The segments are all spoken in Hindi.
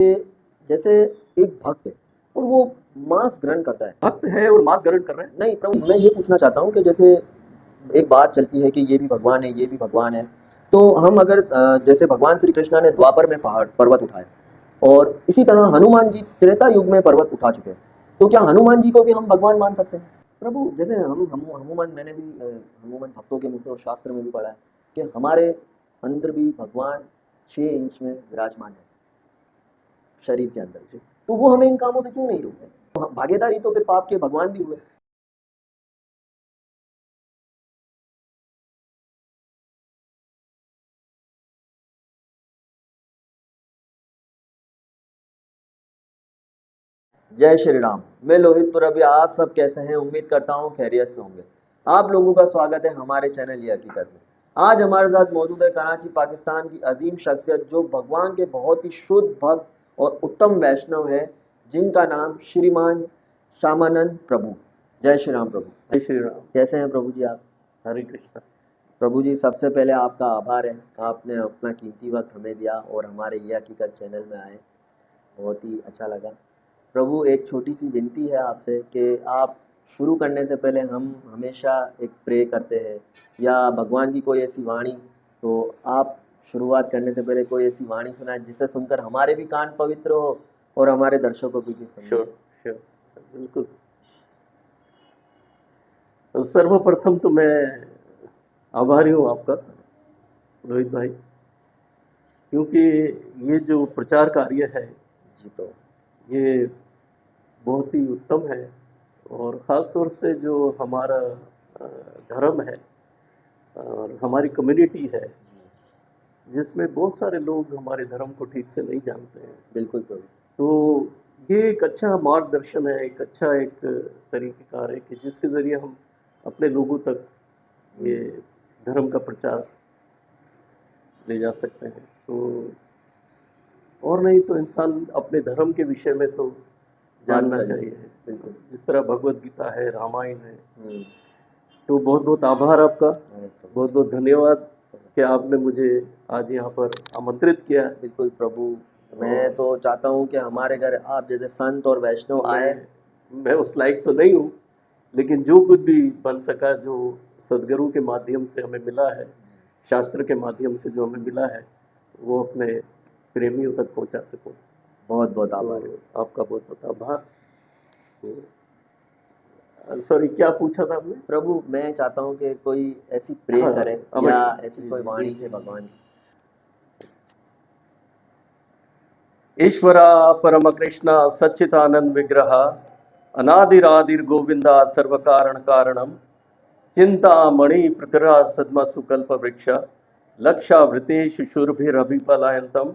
कि जैसे एक भक्त है और वो मांस ग्रहण करता है। भक्त है और मांस ग्रहण कर रहे हैं। नहीं प्रभु, मैं ये पूछना चाहता हूँ कि जैसे एक बात चलती है कि ये भी भगवान है, ये भी भगवान है। तो हम अगर जैसे भगवान श्री कृष्णा ने द्वापर में पहाड़ पर्वत उठाए और इसी तरह हनुमान जी त्रेता युग में पर्वत उठा चुके हैं, तो क्या हनुमान जी को भी हम भगवान मान सकते हैं? प्रभु जैसे हम हनुमान, मैंने भी हनुमान भक्तों के मुझसे और शास्त्र में भी पढ़ा है कि हमारे अंदर भी भगवान 6 इंच में विराजमान है, शरीर के अंदर से। तो वो हमें इन कामों से क्यों नहीं रोकते? तो भागीदारी तो फिर पाप के भगवान भी हुए। जय श्री राम। मैं लोहित तुरभी, आप सब कैसे हैं? उम्मीद करता हूँ खैरियत से होंगे। आप लोगों का स्वागत है हमारे चैनल ये हकीकत में। आज हमारे साथ मौजूद है कराची पाकिस्तान की अजीम शख्सियत, जो भगवान के बहुत ही शुद्ध भक्त और उत्तम वैष्णव है, जिनका नाम श्रीमान श्यामानंद प्रभु। जय श्री राम प्रभु। जय श्री राम। कैसे हैं प्रभु जी आप? हरे कृष्णा। प्रभु जी, सबसे पहले आपका आभार है, आपने अपना कीमती वक्त हमें दिया और हमारे ये हकीकत चैनल में आए, बहुत ही अच्छा लगा। प्रभु, एक छोटी सी विनती है आपसे कि आप शुरू करने से पहले, हम हमेशा एक प्रे करते हैं या भगवान की कोई ऐसी वाणी, तो आप शुरुआत करने से पहले कोई ऐसी वाणी सुनाए जिसे सुनकर हमारे भी कान पवित्र हो और हमारे दर्शकों भी सुने। श्योर श्योर, बिल्कुल। तो सर्वप्रथम तो मैं आभारी हूँ आपका रोहित भाई, क्योंकि ये जो प्रचार कार्य है जी तो ये बहुत ही उत्तम है, और ख़ास तौर से जो हमारा धर्म है और हमारी कम्युनिटी है, जिसमें बहुत सारे लोग हमारे धर्म को ठीक से नहीं जानते हैं। बिल्कुल प्रभु। तो ये एक अच्छा मार्गदर्शन है, एक अच्छा एक तरीक़ेकार है कि जिसके ज़रिए हम अपने लोगों तक ये धर्म का प्रचार ले जा सकते हैं। तो और नहीं तो इंसान अपने धर्म के विषय में तो जानना चाहिए। बिल्कुल। जिस तरह भगवत गीता है, रामायण है। तो बहुत बहुत आभार आपका, बहुत बहुत धन्यवाद कि आपने मुझे आज यहाँ पर आमंत्रित किया। बिल्कुल प्रभु, मैं तो चाहता हूँ कि हमारे घर आप जैसे संत और वैष्णव आए। मैं उस लायक तो नहीं हूँ, लेकिन जो कुछ भी बन सका, जो सदगुरु के माध्यम से हमें मिला है, शास्त्र के माध्यम से जो हमें मिला है, वो अपने प्रेमियों तक पहुँचा सकूँ। बहुत बहुत आभार। तो आपका बहुत बहुत आभार। सॉरी, क्या पूछा था आपने? प्रभु, मैं चाहता हूँ कि कोई ऐसी प्रे हाँ, करें या अवश्य। ऐसी जी, कोई जी, वाणी जी, से जी। भगवान की। ईश्वरा परम कृष्ण सच्चिदानंद विग्रह अनादिरादिर गोविंदा सर्व कारण कारणम चिंतामणि प्रकरा सद्म सुकल्प वृक्ष लक्षावृतेषु शूरभिरभिपलायन्तम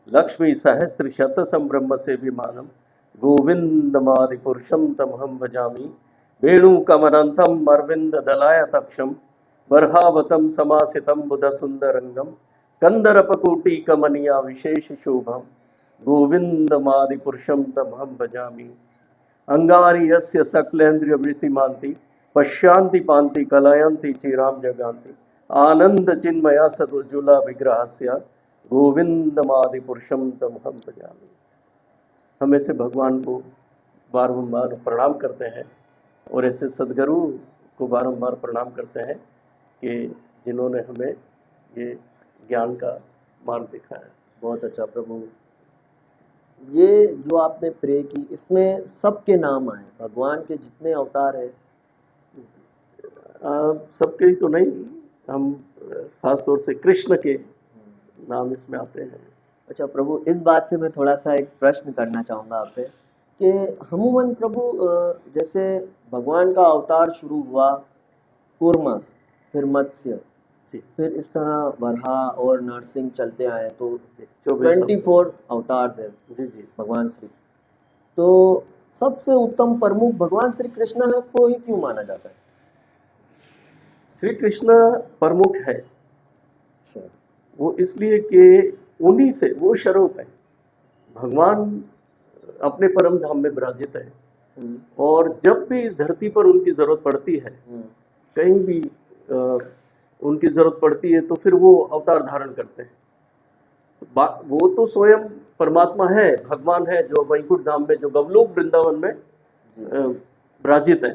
लक्ष्मी सहस्त्र शत संब्रह्म से विमानम गोविंदमादि पुरुषम तमहम भजामि वेणुकमनंतम अरविंद दलाय तक्षम बर्हावतम समासितम बुध सुंदरंगम कंदरपकोटि कमनीया विशेष शोभम गोविंदमादि पुरुषम तमहम भजामि अंगारी यस्य सकलेन्द्रियवृत्तिमान्ति पश्यांति पान्ति कलयन्ति चिराम जगान्ति आनंद चिन्मया सदोज्ज्वला विग्रहस्य गोविंदमादि पुरुषम तमहम भजामि। हम ऐसे भगवान को बारंबार प्रणाम करते हैं और ऐसे सदगुरु को बारंबार प्रणाम करते हैं कि जिन्होंने हमें ये ज्ञान का मार्ग दिखाया। बहुत अच्छा प्रभु। ये जो आपने प्रे की, इसमें सबके नाम आए, भगवान के जितने अवतार है। सबके ही तो नहीं, हम खास तौर से कृष्ण के नाम इसमें आते हैं। अच्छा प्रभु, इस बात से मैं थोड़ा सा एक प्रश्न करना चाहूँगा आपसे कि हनुमान प्रभु, जैसे भगवान का अवतार शुरू हुआ कूर्मा, फिर मत्स्य, फिर इस तरह वराह और नरसिंह चलते आए, तो 24 अवतार थे जी जी भगवान श्री। तो सबसे उत्तम प्रमुख भगवान श्री कृष्ण को ही क्यों माना जाता है? श्री कृष्ण प्रमुख है वो इसलिए कि उन्हीं से वो स्वरूप है। भगवान अपने परम धाम में विराजित है और जब भी इस धरती पर उनकी जरूरत पड़ती है, कहीं भी उनकी जरूरत पड़ती है, तो फिर वो अवतार धारण करते हैं। वो तो स्वयं परमात्मा है, भगवान है, जो वैकुंठ धाम में, जो गवलोक वृंदावन में विराजित है।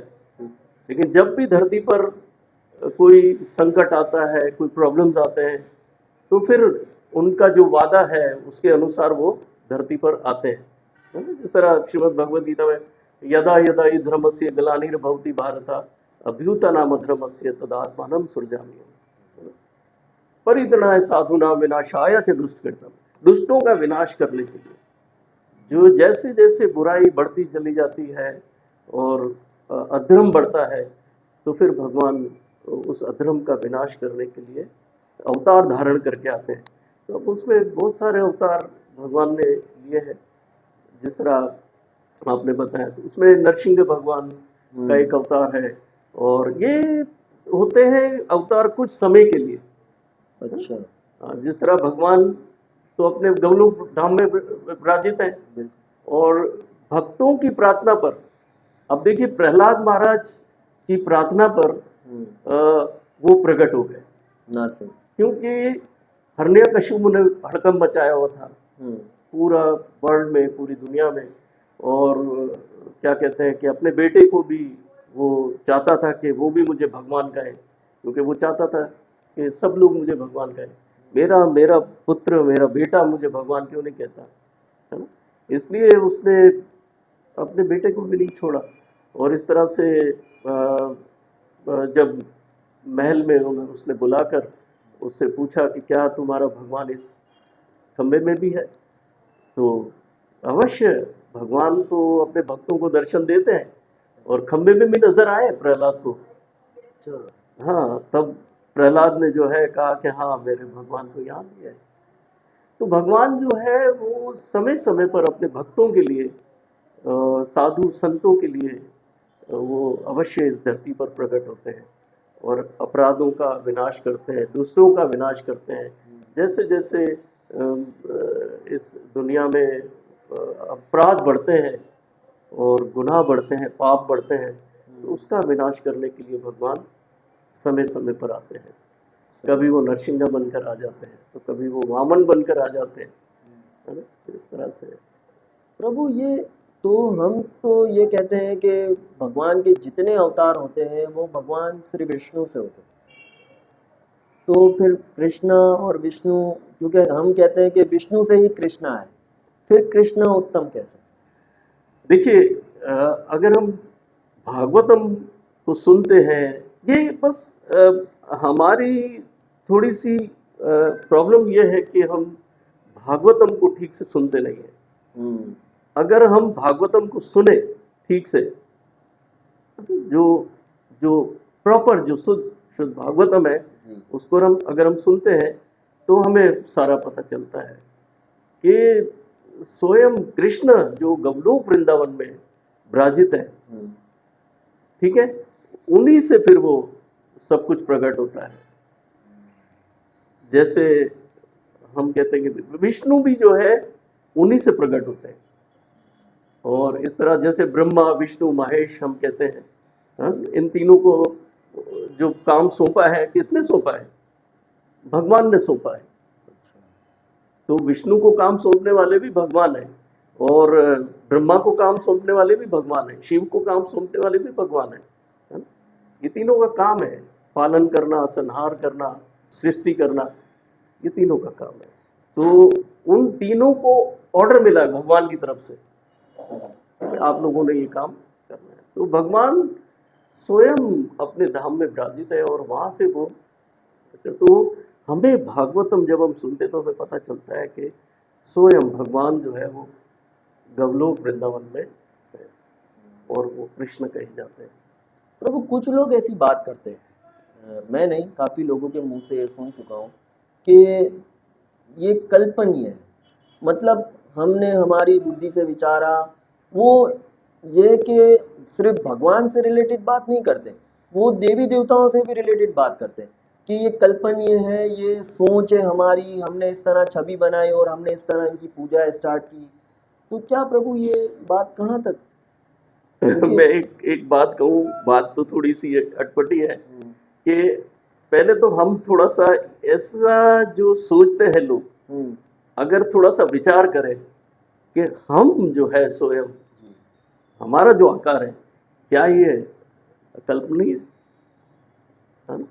लेकिन जब भी धरती पर कोई संकट आता है, कोई प्रॉब्लम्स आते हैं, तो फिर उनका जो वादा है उसके अनुसार वो धरती पर आते हैं, है ना? जिस तरह श्रीमद् भगवद गीता में यदा यदा हि धर्मस्य ग्लानिर्भवति भारत अभ्युत्थानमधर्मस्य तदात्मानं सृजाम्यहम् परित्राणाय साधूनां विनाशाय च दुष्कृतम्। दुष्टों का विनाश करने के लिए, जो जैसे जैसे बुराई बढ़ती चली जाती है और अधर्म बढ़ता है, तो फिर भगवान उस अधर्म का विनाश करने के लिए अवतार धारण करके आते हैं। तो अब उसमें बहुत सारे अवतार भगवान ने लिए हैं, जिस तरह आपने बताया। तो उसमें नरसिंह भगवान का एक अवतार है, और ये होते हैं अवतार कुछ समय के लिए। अच्छा। जिस तरह भगवान तो अपने गवलोक धाम में विराजित हैं, और भक्तों की प्रार्थना पर, अब देखिए प्रहलाद महाराज की प्रार्थना पर वो प्रकट हो गए नरसिंह, क्योंकि हिरण्यकशिपु ने हड़कंप मचाया हुआ था पूरा वर्ल्ड में, पूरी दुनिया में। और क्या कहते हैं कि अपने बेटे को भी वो चाहता था कि वो भी मुझे भगवान कहे, क्योंकि वो चाहता था कि सब लोग मुझे भगवान कहें। मेरा पुत्र, मेरा बेटा मुझे भगवान क्यों नहीं कहता, है ना? इसलिए उसने अपने बेटे को भी नहीं छोड़ा। और इस तरह से जब महल में उसने बुलाकर उससे पूछा कि क्या तुम्हारा भगवान इस खंबे में भी है, तो अवश्य भगवान तो अपने भक्तों को दर्शन देते हैं, और खंबे में भी नजर आए प्रहलाद को। हाँ, तब प्रहलाद ने जो है कहा कि हाँ, मेरे भगवान को यहाँ भी है। तो भगवान जो है वो समय समय पर अपने भक्तों के लिए, साधु संतों के लिए वो अवश्य इस धरती पर प्रकट होते हैं, और अपराधों का विनाश करते हैं, दुष्टों का विनाश करते हैं। जैसे जैसे इस दुनिया में अपराध बढ़ते हैं और गुनाह बढ़ते हैं, पाप बढ़ते हैं, तो उसका विनाश करने के लिए भगवान समय समय पर आते हैं। कभी वो नरसिंह बनकर आ जाते हैं, तो कभी वो वामन बनकर आ जाते हैं, है ना? इस तरह से प्रभु ये तो हम तो ये कहते हैं कि भगवान के जितने अवतार होते हैं वो भगवान श्री विष्णु से होते हैं, तो फिर कृष्णा और विष्णु, क्योंकि हम कहते हैं कि विष्णु से ही कृष्णा है, फिर कृष्णा उत्तम कैसे? देखिए, अगर हम भागवतम को सुनते हैं, ये बस हमारी थोड़ी सी प्रॉब्लम ये है कि हम भागवतम को ठीक से सुनते नहीं हैं। अगर हम भागवतम को सुने ठीक से, जो प्रॉपर, जो शुद्ध भागवतम है, उसको अगर हम सुनते हैं, तो हमें सारा पता चलता है कि स्वयं कृष्ण जो गवलोक वृंदावन में विराजित है, ठीक है, उन्हीं से फिर वो सब कुछ प्रकट होता है। जैसे हम कहते हैं कि विष्णु भी जो है उन्हीं से प्रकट होते हैं, और इस तरह जैसे ब्रह्मा, विष्णु, महेश हम कहते हैं, हाँ? इन तीनों को जो काम सौंपा है, किसने सौंपा है? भगवान ने सौंपा है। तो विष्णु को काम सौंपने वाले भी भगवान है, और ब्रह्मा को काम सौंपने वाले भी भगवान है, शिव को काम सौंपने वाले भी भगवान है ना? ये तीनों का काम है, पालन करना, संहार करना, सृष्टि करना, ये तीनों का काम है। तो उन तीनों को ऑर्डर मिला है भगवान की तरफ से, आप लोगों ने ये काम करना है। तो भगवान स्वयं अपने धाम में विराजित है, और वहां से वो, तो हमें भागवतम जब हम सुनते तो हमें पता चलता है कि स्वयं भगवान जो है वो गवलोक वृंदावन में है, और वो कृष्ण कहे जाते हैं। प्रभु कुछ लोग ऐसी बात करते हैं, मैं नहीं, काफ़ी लोगों के मुंह से ये सुन चुका हूँ कि ये कल्पनीय है, मतलब हमने हमारी बुद्धि से विचारा, वो ये कि सिर्फ भगवान से रिलेटेड बात नहीं करते, वो देवी देवताओं से भी रिलेटेड बात करते हैं कि ये कल्पनीय है, ये सोच है हमारी, हमने इस तरह छवि बनाई और हमने इस तरह इनकी पूजा स्टार्ट की। तो क्या प्रभु ये बात कहाँ तक? मैं एक बात कहूँ, बात तो थोड़ी सी अटपटी है कि पहले तो हम थोड़ा सा ऐसा जो सोचते हैं लोग अगर थोड़ा सा विचार करें कि हम जो है स्वयं, हमारा जो आकार है, क्या ये कल्पनीय है ना?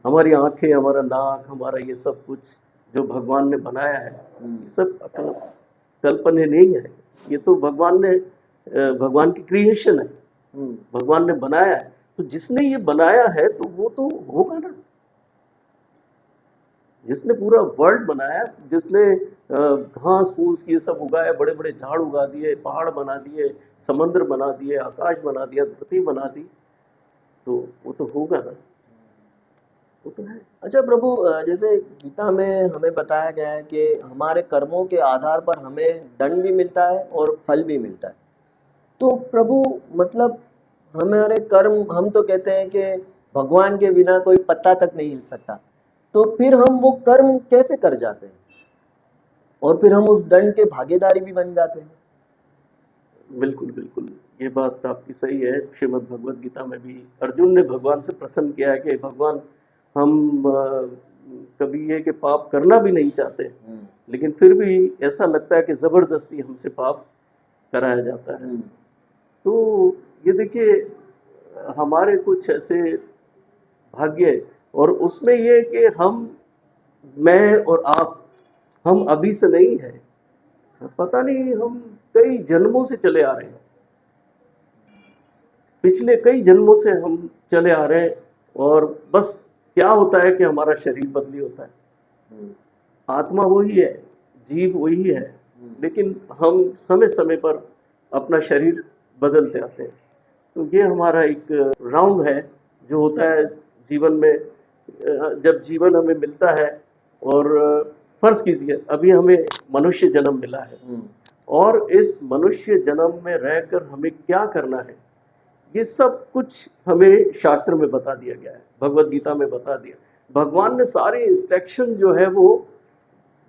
हमारी आंखें, हमारा नाक, हमारा ये सब कुछ जो भगवान ने बनाया है, ये सब कल्पनीय नहीं है। ये तो भगवान की क्रिएशन है, भगवान ने बनाया है। तो जिसने ये बनाया है तो वो तो होगा ना, जिसने पूरा वर्ल्ड बनाया, जिसने घास फूस ये सब उगाया, बड़े बड़े झाड़ उगा दिए, पहाड़ बना दिए, समंदर बना दिए, आकाश बना दिया, धरती बना दी, तो वो तो होगा ना, वो तो है। अच्छा प्रभु, जैसे गीता में हमें बताया गया है कि हमारे कर्मों के आधार पर हमें दंड भी मिलता है और फल भी मिलता है। तो प्रभु मतलब हमारे कर्म, हम तो कहते हैं कि भगवान के बिना कोई पत्ता तक नहीं हिल सकता, तो फिर हम वो कर्म कैसे कर जाते हैं और फिर हम उस दंड के भागीदारी भी बन जाते हैं? बिल्कुल बिल्कुल, ये बात आपकी सही है। श्रीमद् भगवद गीता में भी अर्जुन ने भगवान से प्रश्न किया है कि भगवान, हम कभी ये कि पाप करना भी नहीं चाहते, लेकिन फिर भी ऐसा लगता है कि जबरदस्ती हमसे पाप कराया जाता है। तो ये देखिए, हमारे कुछ ऐसे भाग्य, और उसमें ये कि मैं और आप, हम अभी से नहीं है, पता नहीं हम कई जन्मों से चले आ रहे हैं, पिछले कई जन्मों से हम चले आ रहे हैं। और बस क्या होता है कि हमारा शरीर बदली होता है, आत्मा वही है, जीव वही है, लेकिन हम समय समय पर अपना शरीर बदलते आते हैं। तो ये हमारा एक राउंड है जो होता है जीवन में। जब जीवन हमें मिलता है, और फर्ज कीजिए अभी हमें मनुष्य जन्म मिला है, और इस मनुष्य जन्म में रहकर हमें क्या करना है, ये सब कुछ हमें शास्त्र में बता दिया गया है, भगवत गीता में बता दिया। भगवान ने सारे इंस्ट्रक्शन जो है वो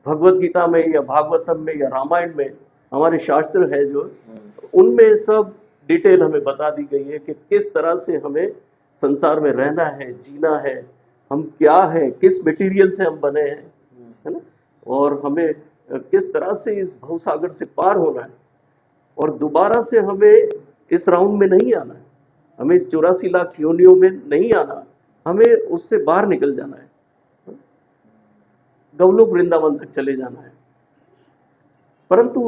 भगवत गीता में या भागवतम में या रामायण में, हमारे शास्त्र है जो, उनमें सब डिटेल हमें बता दी गई है कि किस तरह से हमें संसार में रहना है, जीना है, हम क्या है, किस मटेरियल से हम बने हैं, है ना, और हमें किस तरह से इस भवसागर से पार होना है, और दोबारा से हमें इस राउंड में नहीं आना है, हमें इस 84 लाख योनियों में नहीं आना, हमें उससे बाहर निकल जाना है, गौलोक वृंदावन तक चले जाना है। परंतु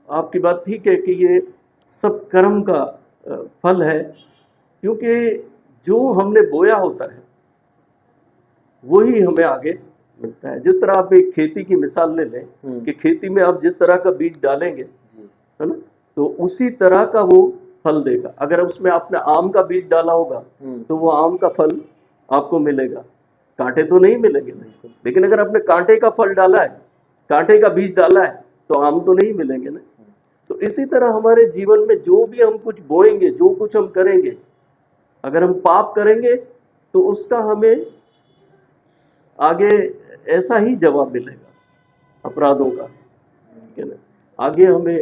आपकी बात ठीक है कि ये सब कर्म का फल है, क्योंकि जो हमने बोया होता है वही हमें आगे मिलता है। जिस तरह आप एक खेती की मिसाल ले लें कि खेती में आप जिस तरह का बीज डालेंगे, है ना, तो उसी तरह का वो फल देगा। अगर उसमें आपने आम का बीज डाला होगा तो वो आम का फल आपको मिलेगा, कांटे तो नहीं मिलेंगे। लेकिन अगर आपने कांटे का फल डाला है, कांटे का बीज डाला है, तो आम तो नहीं मिलेंगे ना। तो इसी तरह हमारे जीवन में जो भी हम कुछ बोएंगे, जो कुछ हम करेंगे, अगर हम पाप करेंगे तो उसका हमें आगे ऐसा ही जवाब मिलेगा अपराधों का, ठीक है ना। आगे हमें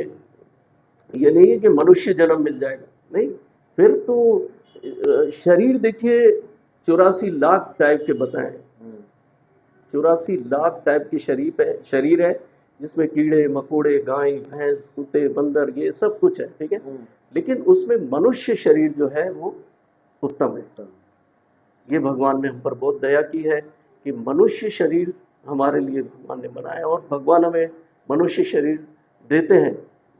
ये नहीं है कि मनुष्य जन्म मिल जाएगा, नहीं, फिर तो शरीर देखिए 84 लाख टाइप के बताएं, 84 लाख टाइप के शरीर है, जिसमें कीड़े मकोड़े, गाय भैंस, कुत्ते, बंदर, ये सब कुछ है, ठीक है। लेकिन उसमें मनुष्य शरीर जो है वो उत्तम है। ये भगवान ने हम पर बहुत दया की है कि मनुष्य शरीर हमारे लिए भगवान ने बनाया, और भगवान हमें मनुष्य शरीर देते हैं,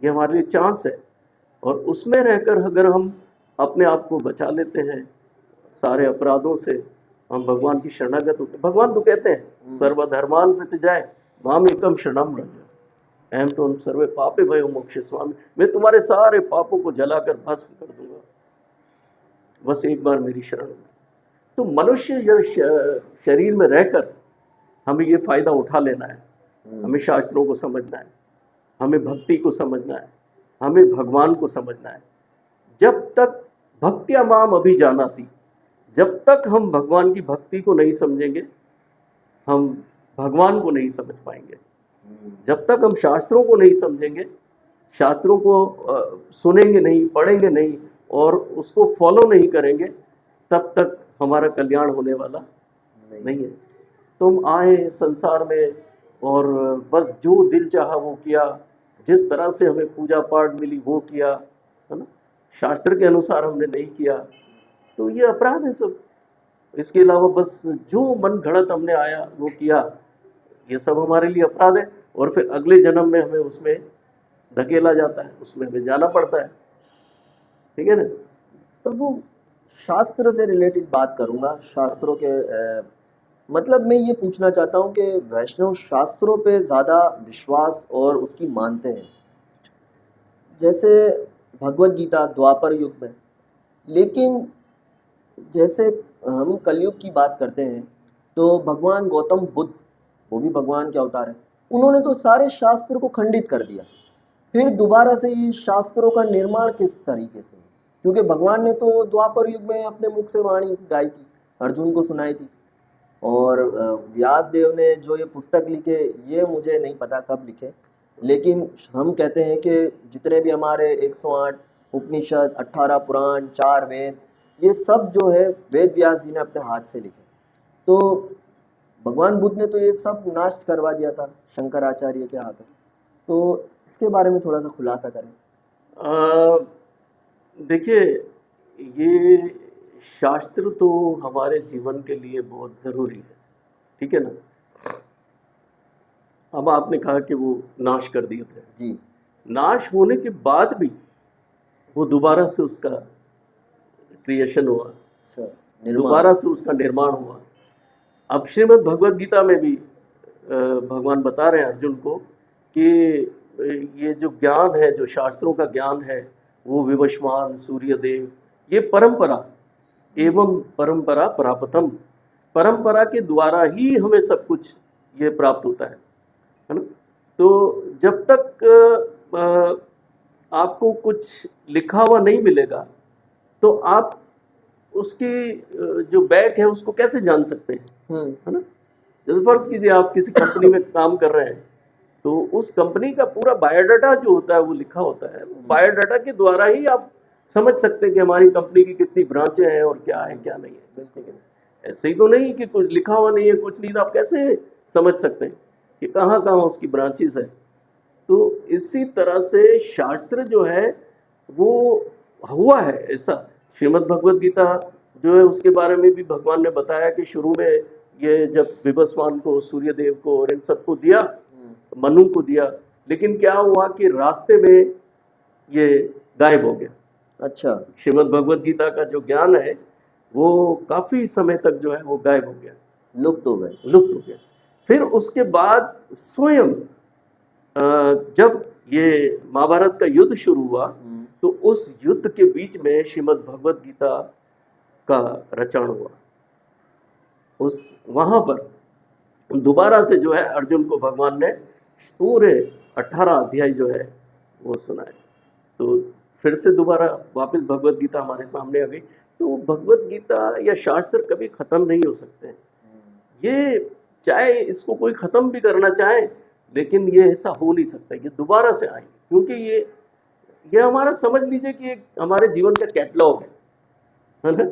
ये हमारे लिए चांस है। और उसमें रहकर अगर हम अपने आप को बचा लेते हैं सारे अपराधों से, हम भगवान की शरणागत होते। भगवान तो कहते हैं सर्वधर्मान परित्यज्य माम एकम शरणम व्रज, अहम त्वं सर्वे पापे भयो मोक्षयिष्यामि, मैं तुम्हारे सारे पापों को जलाकर भस्म कर दूंगा, बस एक बार मेरी शरण में। तो मनुष्य शरीर में रहकर हमें ये फायदा उठा लेना है, हमें शास्त्रों को समझना है, हमें भक्ति को समझना है, हमें भगवान को समझना है। जब तक भक्त्या माम अभिजानाति, जब तक हम भगवान की भक्ति को नहीं समझेंगे, हम भगवान को नहीं समझ पाएंगे। जब तक हम शास्त्रों को नहीं समझेंगे, शास्त्रों को सुनेंगे नहीं, पढ़ेंगे नहीं, और उसको फॉलो नहीं करेंगे, तब तक हमारा कल्याण होने वाला नहीं है। तुम आए संसार में और बस जो दिल चाहा वो किया, जिस तरह से हमें पूजा पाठ मिली वो किया, है ना, शास्त्र के अनुसार हमने नहीं किया, तो ये अपराध है सब। इसके अलावा बस जो मन घड़त हमने आया वो किया, ये सब हमारे लिए अपराध है। और फिर अगले जन्म में हमें उसमें धकेला जाता है, उसमें हमें जाना पड़ता है। ठीक है ना। प्रभु, शास्त्र से रिलेटेड बात करूंगा, शास्त्रों के मतलब मैं ये पूछना चाहता हूँ कि वैष्णव शास्त्रों पे ज़्यादा विश्वास और उसकी मानते हैं, जैसे भगवत गीता द्वापर युग में, लेकिन जैसे हम कलयुग की बात करते हैं तो भगवान गौतम बुद्ध, वो भी भगवान के अवतार है, उन्होंने तो सारे शास्त्र को खंडित कर दिया। फिर दोबारा से ये शास्त्रों का निर्माण किस तरीके से? क्योंकि भगवान ने तो द्वापर युग में अपने मुख से वाणी गाई थी, अर्जुन को सुनाई थी। और व्यास देव ने जो ये पुस्तक लिखे, ये मुझे नहीं पता कब लिखे, लेकिन हम कहते हैं कि जितने भी हमारे 108 उपनिषद, 18 पुराण, 4 वेद, ये सब जो है वेद व्यास जी ने अपने हाथ से लिखे। तो भगवान बुद्ध ने तो ये सब नाश करवा दिया था शंकराचार्य के हाथों। तो इसके बारे में थोड़ा सा खुलासा करें। देखिए, ये शास्त्र तो हमारे जीवन के लिए बहुत ज़रूरी है, ठीक है ना। अब आपने कहा कि वो नाश कर दिए थे जी। नाश होने के बाद भी वो दोबारा से उसका क्रिएशन हुआ, दोबारा से उसका निर्माण हुआ। अब श्रीमद् भगवद गीता में भी भगवान बता रहे हैं अर्जुन को कि ये जो ज्ञान है, जो शास्त्रों का ज्ञान है, वो विवस्वान सूर्यदेव, ये परंपरा एवं परंपरा प्राप्तम, परंपरा के द्वारा ही हमें सब कुछ ये प्राप्त होता है ना। तो जब तक आपको कुछ लिखा हुआ नहीं मिलेगा तो आप उसकी जो बैक है उसको कैसे जान सकते हैं, है ना। जैसे फर्ज कीजिए आप किसी कंपनी में काम कर रहे हैं, तो उस कंपनी का पूरा बायोडाटा जो होता है वो लिखा होता है, बायोडाटा के द्वारा ही आप समझ सकते हैं कि हमारी कंपनी की कितनी ब्रांचें हैं और क्या है क्या नहीं है। बिल्कुल ऐसे ही तो नहीं कि कुछ लिखा हुआ नहीं है, कुछ नहीं, तो आप कैसे समझ सकते हैं कि कहाँ कहाँ उसकी ब्रांचेस है। तो इसी तरह से शास्त्र जो है वो हुआ है ऐसा। श्रीमद् भगवद गीता जो है उसके बारे में भी भगवान ने बताया कि शुरू में ये जब विवस्वान को, सूर्यदेव को और इन सबको दिया, मनु को दिया, लेकिन क्या हुआ कि रास्ते में ये गायब हो गया। अच्छा, श्रीमद् भगवद गीता का जो ज्ञान है वो काफी समय तक जो है वो गायब हो गया, लुप्त हो गया। फिर उसके बाद स्वयं जब ये महाभारत का युद्ध शुरू हुआ तो उस युद्ध के बीच में श्रीमद् भगवद गीता का रचना हुआ। उस वहां पर दोबारा से जो है अर्जुन को भगवान ने पूरे 18 अध्याय जो है वो सुनाए। तो फिर से दोबारा वापस भगवद गीता हमारे सामने आ गई। तो भगवद गीता या शास्त्र कभी खत्म नहीं हो सकते हैं। ये चाहे इसको कोई खत्म भी करना चाहे, लेकिन ये ऐसा हो नहीं सकता, ये दोबारा से आएंगे, क्योंकि ये हमारा समझ लीजिए कि एक हमारे जीवन का कैटलॉग है ना।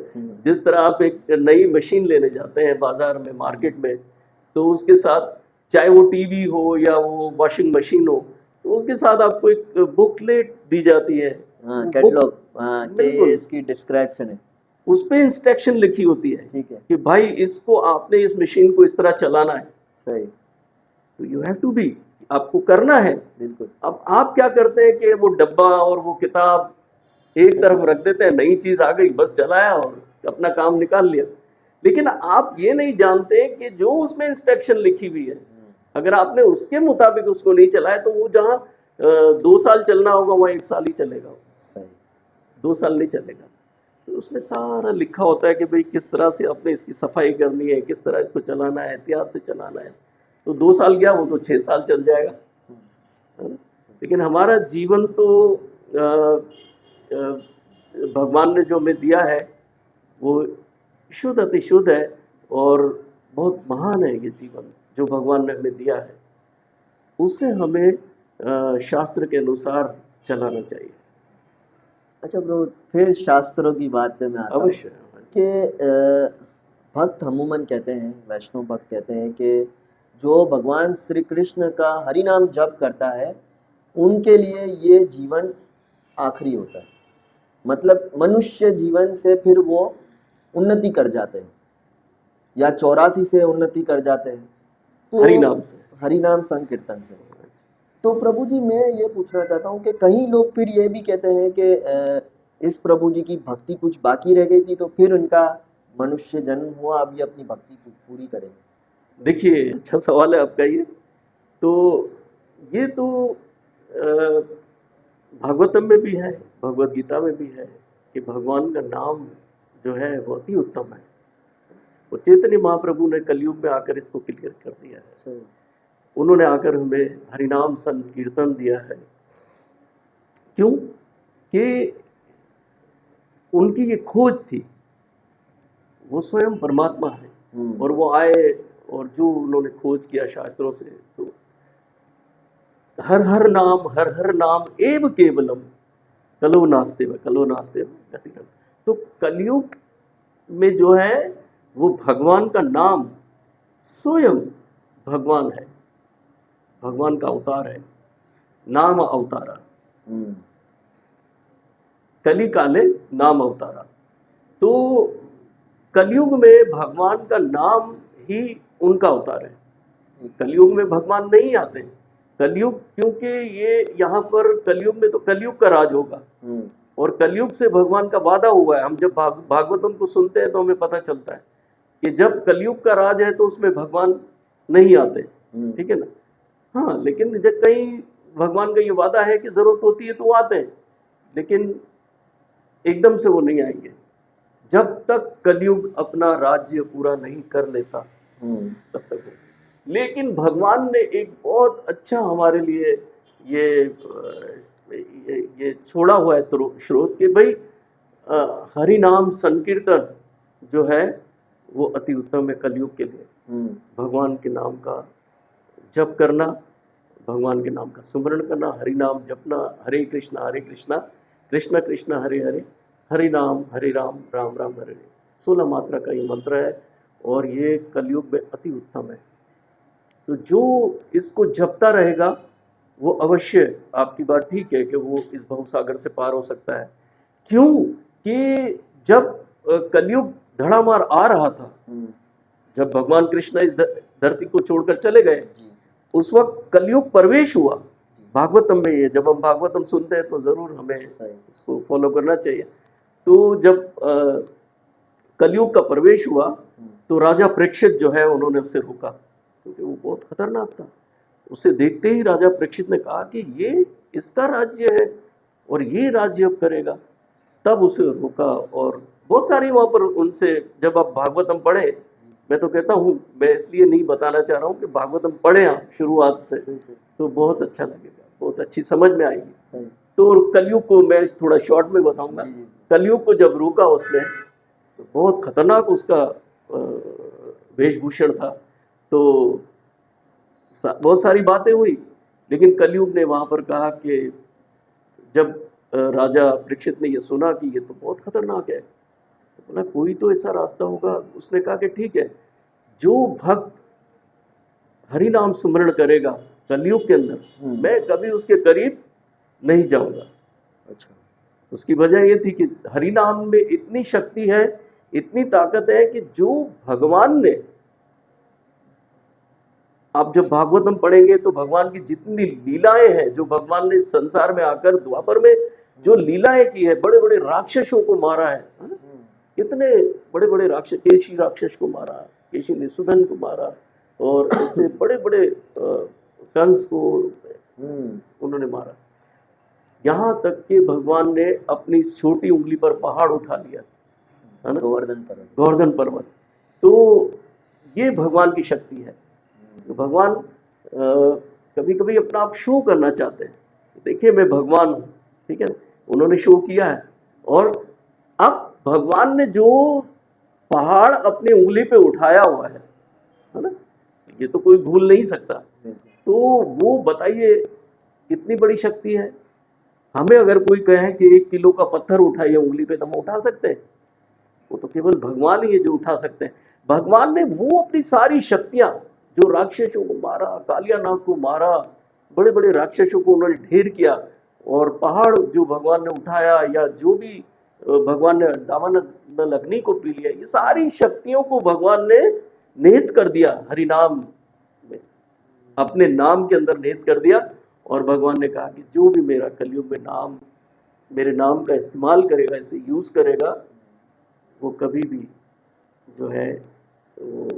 जिस तरह आप एक नई मशीन लेने जाते हैं बाजार में, मार्केट में, तो उसके साथ चाहे वो टीवी हो या वो वॉशिंग मशीन हो, तो उसके साथ आपको एक बुकलेट दी जाती है, कैटलॉग, इसकी डिस्क्रिप्शन है, उस पे इंस्ट्रक्शन लिखी होती है, ठीक है, कि भाई इसको आपने इस मशीन को इस तरह चलाना है। सही। तो यू हैव टू बी, आपको करना है। बिल्कुल। अब आप क्या करते हैं कि वो डब्बा और वो किताब एक तरफ रख देते हैं, नई चीज आ गई, बस चलाया और अपना काम निकाल लिया। लेकिन आप ये नहीं जानते कि जो उसमें इंस्ट्रक्शन लिखी हुई है, अगर आपने उसके मुताबिक उसको नहीं चलाया तो वो जहाँ 2 साल चलना होगा वहाँ 1 साल ही चलेगा, 2 साल नहीं चलेगा। तो उसमें सारा लिखा होता है कि भाई किस तरह से अपने इसकी सफाई करनी है, किस तरह इसको चलाना है, एहतियात से चलाना है। तो 2 साल गया वो तो 6 साल चल जाएगा। लेकिन हमारा जीवन तो भगवान ने जो हमें दिया है वो शुद्ध अति शुद्ध है और बहुत महान है। ये जीवन जो भगवान ने हमें दिया है उससे हमें शास्त्र के अनुसार चलाना चाहिए। अच्छा ब्रो, फिर शास्त्रों की बात पे मैं आता हूँ अवश्य कि भक्त अमूमन कहते हैं, वैष्णव भक्त कहते हैं कि जो भगवान श्री कृष्ण का हरि नाम जप करता है उनके लिए ये जीवन आखिरी होता है। मतलब मनुष्य जीवन से फिर वो उन्नति कर जाते हैं या 84 से उन्नति कर जाते हैं, तो हरि नाम से। हरि नाम संकीर्तन से। तो प्रभु जी मैं ये पूछना चाहता हूँ कि कई लोग फिर ये भी कहते हैं कि इस प्रभु जी की भक्ति कुछ बाकी रह गई थी तो फिर उनका मनुष्य जन्म हुआ, अभी अपनी भक्ति कुछ पूरी करेंगे। देखिए, अच्छा सवाल है आपका ये। तो भागवतम में भी है, भगवत गीता में भी है कि भगवान का नाम जो है बहुत ही उत्तम है। वो चैतन्य महाप्रभु ने कलयुग में आकर इसको क्लियर कर दिया है। उन्होंने आकर हमें हरिनाम संकीर्तन दिया है। क्यों? कि उनकी ये खोज थी, वो स्वयं परमात्मा है और वो आए और जो उन्होंने खोज किया शास्त्रों से, तो हर हर नाम एव केवलम कलो नास्ते गतिरम। तो कलयुग में जो है वो भगवान का नाम स्वयं भगवान है, भगवान का अवतार है। नाम अवतारा कली काले नाम अवतारा। तो कलयुग में भगवान का नाम ही उनका अवतार है। कलयुग में भगवान नहीं आते। कलयुग, क्योंकि ये यहाँ पर कलयुग में तो कलयुग का राज होगा और कलयुग से भगवान का वादा हुआ है। हम जब भागवतम को सुनते हैं तो हमें पता चलता है कि जब कलयुग का राज है तो उसमें भगवान नहीं आते, ठीक है ना। हाँ, लेकिन जब कहीं भगवान का ये वादा है कि जरूरत होती है तो वो आते हैं, लेकिन एकदम से वो नहीं आएंगे जब तक कलयुग अपना राज्य पूरा नहीं कर लेता, तब तक वो। लेकिन भगवान ने एक बहुत अच्छा हमारे लिए ये छोड़ा हुआ है स्रोत कि भाई हरि नाम संकीर्तन जो है वो अति उत्तम है कलयुग के लिए। भगवान के नाम का जप करना, भगवान के नाम का स्मरण करना, हरि नाम जपना, हरे कृष्णा कृष्ण कृष्ण हरे हरे, हरि नाम हरे राम राम राम हरे हरे। 16 मात्रा का ये मंत्र है और ये कलयुग में अति उत्तम है। तो जो इसको जपता रहेगा वो अवश्य, आपकी बात ठीक है कि वो इस भवसागर से पार हो सकता है। क्यों? कि जब कलयुग धड़ामार आ रहा था, जब भगवान कृष्ण इस धरती को छोड़कर चले गए, उस वक्त कलयुग प्रवेश हुआ। भागवतम में ये, जब हम भागवतम सुनते हैं तो जरूर हमें इसको फॉलो करना चाहिए। तो जब कलयुग का प्रवेश हुआ तो राजा परीक्षित जो है उन्होंने उसे रोका, क्योंकि वो बहुत खतरनाक था। उसे देखते ही राजा परीक्षित ने कहा कि ये इसका राज्य है और ये राज्य अब करेगा। तब उसे रोका और बहुत सारी वहाँ पर उनसे, जब आप भागवतम पढ़े, मैं तो कहता हूँ, मैं इसलिए नहीं बताना चाह रहा हूँ कि भागवतम पढ़े आप शुरुआत से, तो बहुत अच्छा लगेगा, बहुत अच्छी समझ में आएगी। तो कलयुग को मैं थोड़ा शॉर्ट में बताऊंगा। कलयुग को जब रोका उसने, तो बहुत खतरनाक उसका वेशभूषण था। तो बहुत सारी बातें हुई, लेकिन कलयुग ने वहाँ पर कहा कि जब राजा परीक्षित ने ये सुना कि ये तो बहुत खतरनाक है, तो बोला कोई तो ऐसा रास्ता होगा। उसने कहा कि ठीक है, जो भक्त हरि नाम स्मरण करेगा कलयुग के अंदर, मैं कभी उसके करीब नहीं जाऊंगा। अच्छा, उसकी वजह ये थी कि हरि नाम में इतनी शक्ति है, इतनी ताकत है कि जो भगवान ने, आप जब भागवतम पढ़ेंगे तो भगवान की जितनी लीलाएं हैं, जो भगवान ने संसार में आकर द्वापर में जो लीलाएं की है, बड़े बड़े राक्षसों को मारा है, कितने बड़े बड़े राक्षस, केशी राक्षस को मारा, केशी ने सुधन को मारा, और ऐसे बड़े बड़े कंस को उन्होंने मारा। यहाँ तक कि भगवान ने अपनी छोटी उंगली पर पहाड़ उठा लिया, है ना, गोवर्धन पर्वत। तो ये भगवान की शक्ति है। तो भगवान कभी कभी अपना आप शो करना चाहते हैं, देखिए मैं भगवान हूँ, ठीक है, उन्होंने शो किया है। और अब भगवान ने जो पहाड़ अपनी उंगली पे उठाया हुआ है ना, ये तो कोई भूल नहीं सकता। तो वो बताइए कितनी बड़ी शक्ति है। हमें अगर कोई कहे कि 1 किलो का पत्थर उठाइए उंगली पे, तो हम उठा सकते हैं? वो तो केवल भगवान ही है जो उठा सकते हैं। भगवान ने वो अपनी सारी शक्तियां जो राक्षसों को मारा, कालिया नाग को मारा, बड़े बड़े राक्षसों को उन्होंने ढेर किया, और पहाड़ जो भगवान ने उठाया, या जो भी भगवान ने दावानल अग्नि को पी लिया, ये सारी शक्तियों को भगवान ने निहित कर दिया हरिनाम में, अपने नाम के अंदर निहित कर दिया। और भगवान ने कहा कि जो भी मेरा कलयुग में मेरे नाम का इस्तेमाल करेगा, इसे यूज करेगा, वो कभी भी जो है वो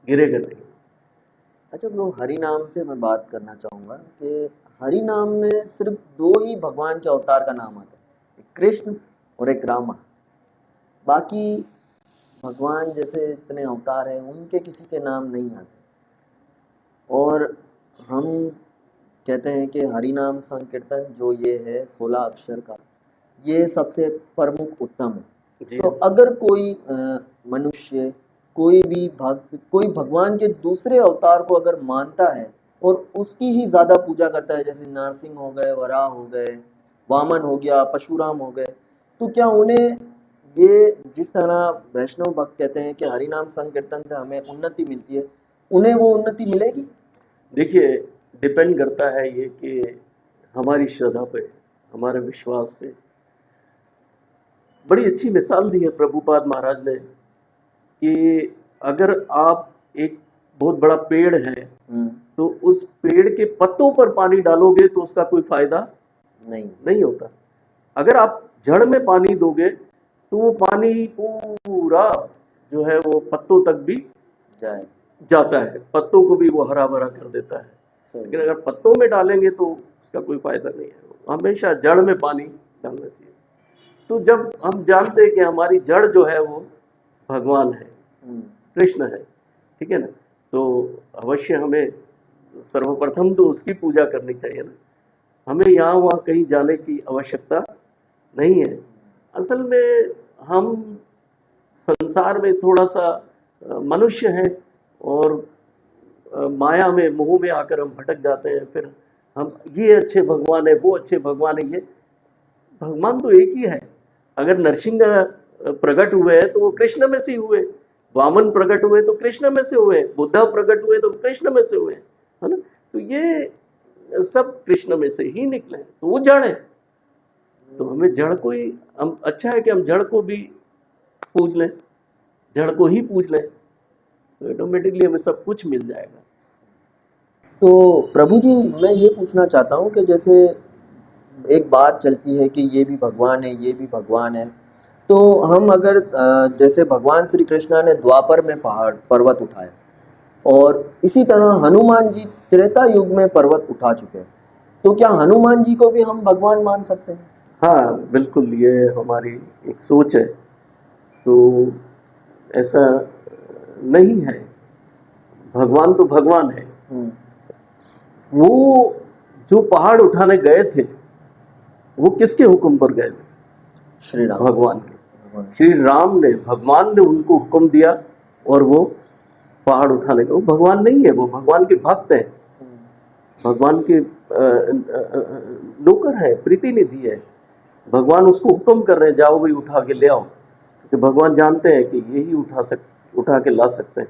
गिरेगा नहीं। अच्छा ब्रो, हरि नाम से मैं बात करना चाहूँगा कि हरि नाम में सिर्फ दो ही भगवान के अवतार का नाम आता है, एक कृष्ण और एक रामा। बाकी भगवान जैसे इतने अवतार हैं उनके किसी के नाम नहीं आते। और हम कहते हैं कि हरि नाम संकीर्तन जो ये है 16 अक्षर का, ये सबसे प्रमुख उत्तम है। जी तो अगर कोई मनुष्य, कोई भी भक्त, कोई भगवान के दूसरे अवतार को अगर मानता है और उसकी ही ज़्यादा पूजा करता है, जैसे नरसिंह हो गए, वराह हो गए, वामन हो गया, परशुराम हो गए, तो क्या उन्हें ये जिस तरह वैष्णव भक्त कहते हैं कि हरि नाम संकीर्तन से हमें उन्नति मिलती है, उन्हें वो उन्नति मिलेगी? देखिए, डिपेंड करता है ये कि हमारी श्रद्धा पे, हमारे विश्वास पे। बड़ी अच्छी मिसाल दी है प्रभुपाद महाराज ने कि अगर आप एक बहुत बड़ा पेड़ है तो उस पेड़ के पत्तों पर पानी डालोगे तो उसका कोई फायदा नहीं होता। अगर आप जड़ में पानी दोगे तो वो पानी पूरा जो है वो पत्तों तक भी जाता है, पत्तों को भी वो हरा भरा कर देता है। लेकिन अगर पत्तों में डालेंगे तो उसका कोई फायदा नहीं है। हमेशा जड़ में पानी डालना चाहिए। तो जब हम जानते हैं कि हमारी जड़ जो है वो भगवान है, कृष्ण है, ठीक है ना, तो अवश्य हमें सर्वप्रथम तो उसकी पूजा करनी चाहिए ना। हमें यहाँ वहाँ कहीं जाने की आवश्यकता नहीं है। असल में हम संसार में थोड़ा सा मनुष्य हैं और माया में, मोह में आकर हम भटक जाते हैं। फिर हम ये अच्छे भगवान है, वो अच्छे भगवान है, ये भगवान तो एक ही है। अगर नरसिंह प्रकट हुए हैं तो वो कृष्ण में से हुए, वामन प्रकट हुए तो कृष्ण में से हुए, बुद्धा प्रकट हुए तो कृष्ण में से हुए, है ना। तो ये सब कृष्ण में से ही निकले, तो वो जड़ है। तो हमें जड़ को ही, हम अच्छा है कि हम जड़ को भी पूज लें, जड़ को ही पूज लें, तो ऑटोमेटिकली हमें सब कुछ मिल जाएगा। तो प्रभु जी, मैं ये पूछना चाहता हूँ कि जैसे एक बात चलती है कि ये भी भगवान है, ये भी भगवान है, तो हम अगर जैसे भगवान श्री कृष्णा ने द्वापर में पहाड़ पर्वत उठाए और इसी तरह हनुमान जी त्रेता युग में पर्वत उठा चुके हैं, तो क्या हनुमान जी को भी हम भगवान मान सकते हैं? हाँ बिल्कुल, ये हमारी एक सोच है। तो ऐसा नहीं है, भगवान तो भगवान है। वो जो पहाड़ उठाने गए थे वो किसके हुक्म पर गए थे? श्री राम, भगवान के। श्री राम ने, भगवान ने उनको हुक्म दिया और वो पहाड़ उठाने गए। वो भगवान नहीं है, वो भगवान के भक्त है, भगवान के नौकर है, प्रतिनिधि है। भगवान उसको हुक्म कर रहे हैं, जाओ भाई उठा के ले आओ, क्योंकि भगवान जानते हैं कि यही उठा के ला सकते हैं।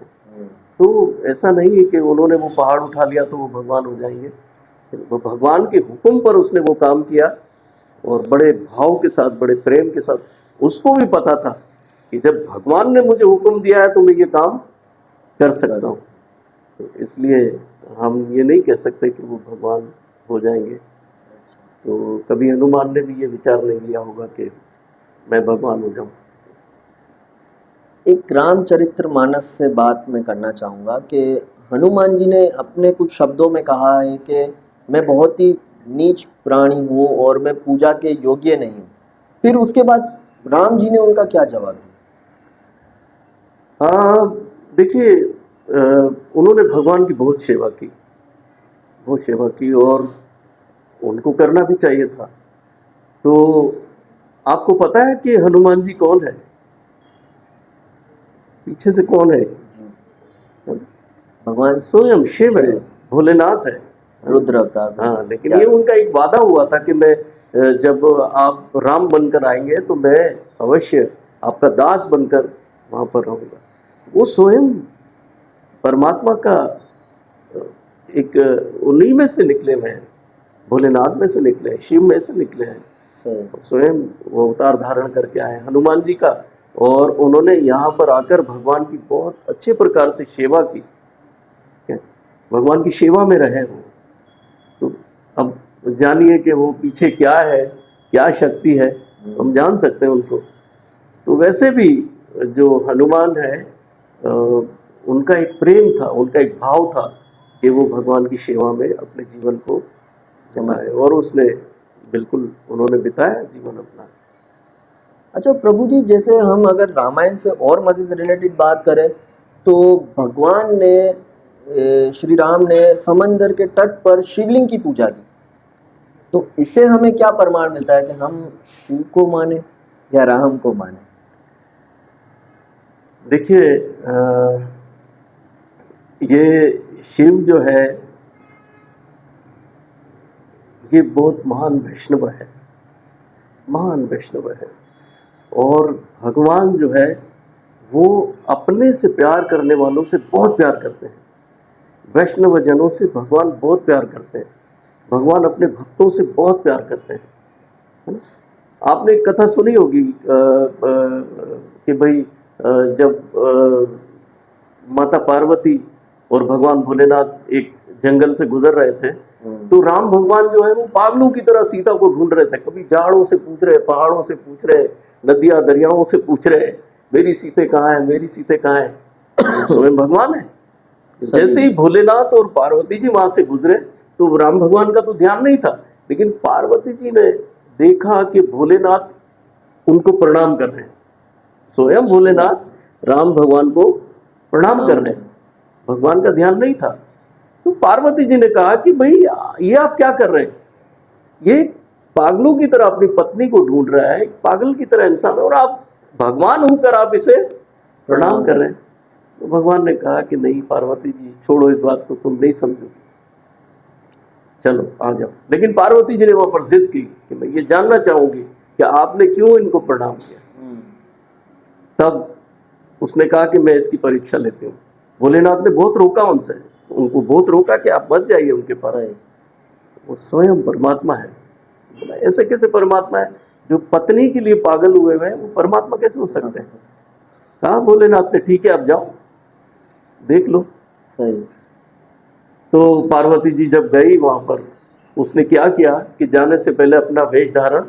तो ऐसा नहीं है कि उन्होंने वो पहाड़ उठा लिया तो वो भगवान हो जाएंगे। वो भगवान के हुक्म पर उसने वो काम किया और बड़े भाव के साथ, बड़े प्रेम के साथ। उसको भी पता था कि जब भगवान ने मुझे हुक्म दिया है तो मैं ये काम कर सकता हूँ। तो इसलिए हम ये नहीं कह सकते कि वो भगवान हो जाएंगे। तो कभी हनुमान ने भी ये विचार नहीं लिया होगा कि मैं भगवान हो जाऊं। एक रामचरित्र मानस से बात मैं करना चाहूँगा कि हनुमान जी ने अपने कुछ शब्दों में कहा है कि मैं बहुत ही नीच प्राणी हूँ और मैं पूजा के योग्य नहीं हूँ। फिर उसके बाद राम जी ने उनका क्या जवाब दिया? हाँ देखिए, उन्होंने भगवान की बहुत सेवा की और उनको करना भी चाहिए था। तो आपको पता है कि हनुमान जी कौन है? पीछे से कौन है? भगवान स्वयं शिव है, भोलेनाथ है, रुद्र अवतार। हाँ, लेकिन ये उनका एक वादा हुआ था कि मैं जब आप राम बनकर आएंगे तो मैं अवश्य आपका दास बनकर वहां पर रहूंगा। वो स्वयं परमात्मा का एक उन्हीं में से निकले हुए हैं, भोलेनाथ में से निकले हैं, शिव में से निकले हैं, सही। स्वयं वो अवतार धारण करके आए हनुमान जी का। और उन्होंने यहाँ पर आकर भगवान की बहुत अच्छे प्रकार से सेवा की, भगवान की सेवा में रहे वो। तो अब जानिए कि वो पीछे क्या है, क्या शक्ति है, हम जान सकते हैं उनको। तो वैसे भी जो हनुमान है, उनका एक प्रेम था, उनका एक भाव था कि वो भगवान की सेवा में अपने जीवन को समाए, और उसने बिल्कुल उन्होंने बिताया जीवन अपना। अच्छा प्रभु जी, जैसे हम अगर रामायण से और मज़ीद रिलेटेड बात करें तो भगवान ने श्री राम ने समंदर के तट पर शिवलिंग की पूजा की, तो इससे हमें क्या प्रमाण मिलता है कि हम शिव को माने या राम को माने? देखिए, ये शिव जो है ये बहुत महान वैष्णव है, महान वैष्णव है। और भगवान जो है वो अपने से प्यार करने वालों से बहुत प्यार करते हैं, वैष्णव जनों से भगवान बहुत प्यार करते हैं, भगवान अपने भक्तों से बहुत प्यार करते हैं, है ना? आपने एक कथा सुनी होगी कि भाई जब माता पार्वती और भगवान भोलेनाथ एक जंगल से गुजर रहे थे, तो राम भगवान जो है वो पागलों की तरह सीता को ढूंढ रहे थे। कभी झाड़ों से पूछ रहे, पहाड़ों से पूछ रहे, नदियां दरियाओं से पूछ रहे, मेरी सीते कहाँ है, मेरी सीते कहाँ है। स्वयं भगवान है। जैसे ही भोलेनाथ और पार्वती जी वहां से गुजरे तो राम भगवान का तो ध्यान नहीं था, लेकिन पार्वती जी ने देखा कि भोलेनाथ उनको प्रणाम कर रहे हैं। स्वयं भोलेनाथ राम भगवान को प्रणाम कर रहे हैं, भगवान का ध्यान नहीं था। तो पार्वती जी ने कहा कि भाई ये आप क्या कर रहे हैं, ये पागलों की तरह अपनी पत्नी को ढूंढ रहा है, पागल की तरह इंसान, और आप भगवान होकर आप इसे प्रणाम कर रहे हैं। तो भगवान ने कहा कि नहीं पार्वती जी, छोड़ो इस बात को, तुम नहीं समझोगे, चलो आ जाओ। लेकिन पार्वती जी ने वहां पर जिद की कि मैं ये जानना चाहूंगी कि आपने क्यों इनको प्रणाम किया। तब उसने कहा कि मैं इसकी परीक्षा लेती हूँ। भोलेनाथ ने बहुत रोका उनसे, उनको बहुत रोका कि आप मत जाइए उनके पास, वो स्वयं परमात्मा है। बोला ऐसे कैसे परमात्मा है, जो पत्नी के लिए पागल हुए हुए हैं वो परमात्मा कैसे हो सकते हैं। कहा भोलेनाथ ने ठीक है आप जाओ, देख लो। सही। तो पार्वती जी जब गई वहां पर, उसने क्या किया कि जाने से पहले अपना वेश धारण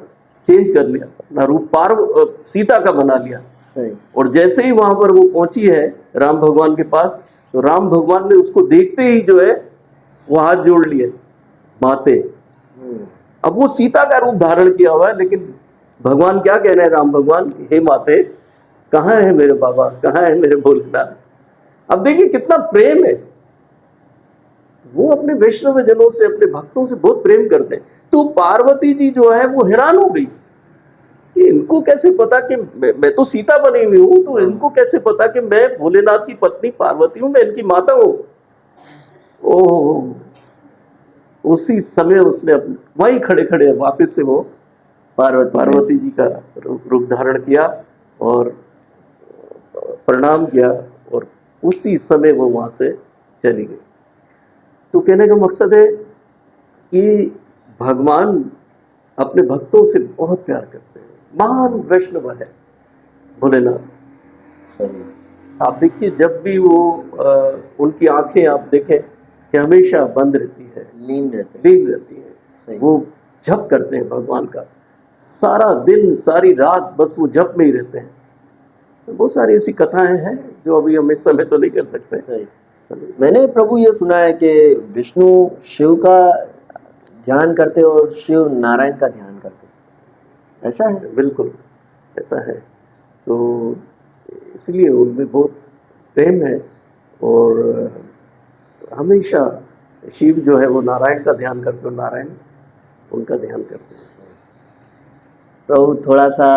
चेंज कर लिया, अपना रूप सीता का बना लिया। सही। और जैसे ही वहां पर वो पहुंची है राम भगवान के पास, तो राम भगवान ने उसको देखते ही जो है वो हाथ जोड़ लिए, माते। अब वो सीता का रूप धारण किया हुआ है, लेकिन भगवान क्या कह रहे हैं, राम भगवान, हे माते, कहाँ है मेरे बाबा, कहाँ है मेरे भोलेनाथ। अब देखिए कितना प्रेम है, वो अपने वैष्णव जनों से, अपने भक्तों से बहुत प्रेम करते हैं। तो पार्वती जी जो है वो हैरान हो गई कि इनको कैसे पता कि मैं तो सीता बनी हुई हूं, तो इनको कैसे पता कि मैं भोलेनाथ की पत्नी पार्वती हूं, मैं इनकी माता हूं। ओह, उसी समय उसने वहीं खड़े खड़े वापस से वो पार्वती जी का रूप धारण किया और प्रणाम किया, और उसी समय वो वहां से चली गई। तो कहने का मकसद है कि भगवान अपने भक्तों से बहुत प्यार करते हैं, महान वैष्णव है भोलेनाथ। आप देखिए जब भी वो उनकी आंखें आप देखें कि हमेशा बंद रहती है, लीन रहती है। वो जप करते हैं भगवान का, सारा दिन सारी रात बस वो जप में ही रहते हैं। तो बहुत सारी ऐसी कथाएं हैं जो अभी हम इस समय तो नहीं कर सकते। मैंने प्रभु ये सुना है कि विष्णु शिव का ध्यान करते और शिव नारायण का ध्यान करते, ऐसा है? बिल्कुल ऐसा है। तो इसलिए उनमें बहुत प्रेम है, और हमेशा शिव जो है वो नारायण का ध्यान करते, नारायण उनका ध्यान करते हैं। प्रभु थोड़ा सा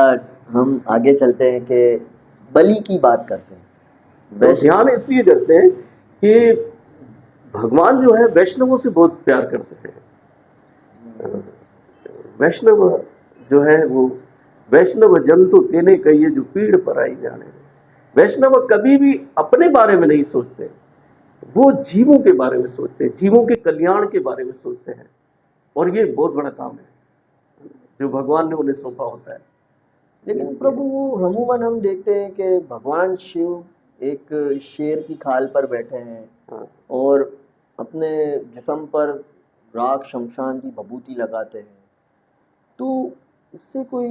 हम आगे चलते हैं कि बलि की बात करते हैं। तो ध्यान इसलिए करते हैं कि भगवान जो है वैष्णवों से बहुत प्यार करते हैं। वैष्णव जो है वो, वैष्णव जन तो तेने कहिए जो पीड़ पर आई जाने। वैष्णव कभी भी अपने बारे में नहीं सोचते, वो जीवों के बारे में सोचते हैं, जीवों के कल्याण के बारे में सोचते हैं, और ये बहुत बड़ा काम है जो भगवान ने उन्हें सौंपा होता है। लेकिन प्रभु अमूमन हम देखते हैं कि भगवान शिव एक शेर की खाल पर बैठे हैं हाँ और अपने जिस्म पर राख शमशान की भभूति लगाते हैं, तो इससे कोई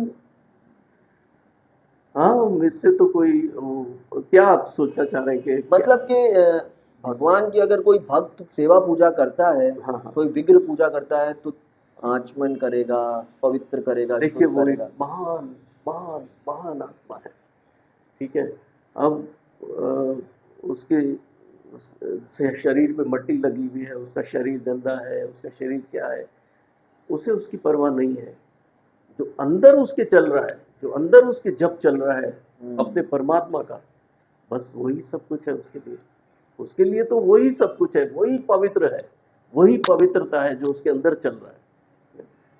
हाँ, इससे तो कोई क्या आप सोचना चाह रहे हैं कि मतलब कि भगवान की अगर कोई भक्त सेवा पूजा करता है, हाँ हाँ, कोई विग्रह पूजा करता है तो आचमन करेगा, पवित्र करेगा, देखिए शुद्ध वो एक करेगा। महान महान महान आत्मा है, ठीक है। अब उसके से शरीर पे मट्टी लगी हुई है, उसका शरीर गंदा है, उसका शरीर क्या है, उसे उसकी परवाह नहीं है। जो अंदर उसके चल रहा है, जो अंदर उसके जप चल रहा है अपने परमात्मा का, बस वही सब कुछ है उसके लिए। उसके लिए तो वही सब कुछ है, वही पवित्र है, वही पवित्रता है जो उसके अंदर चल रहा है।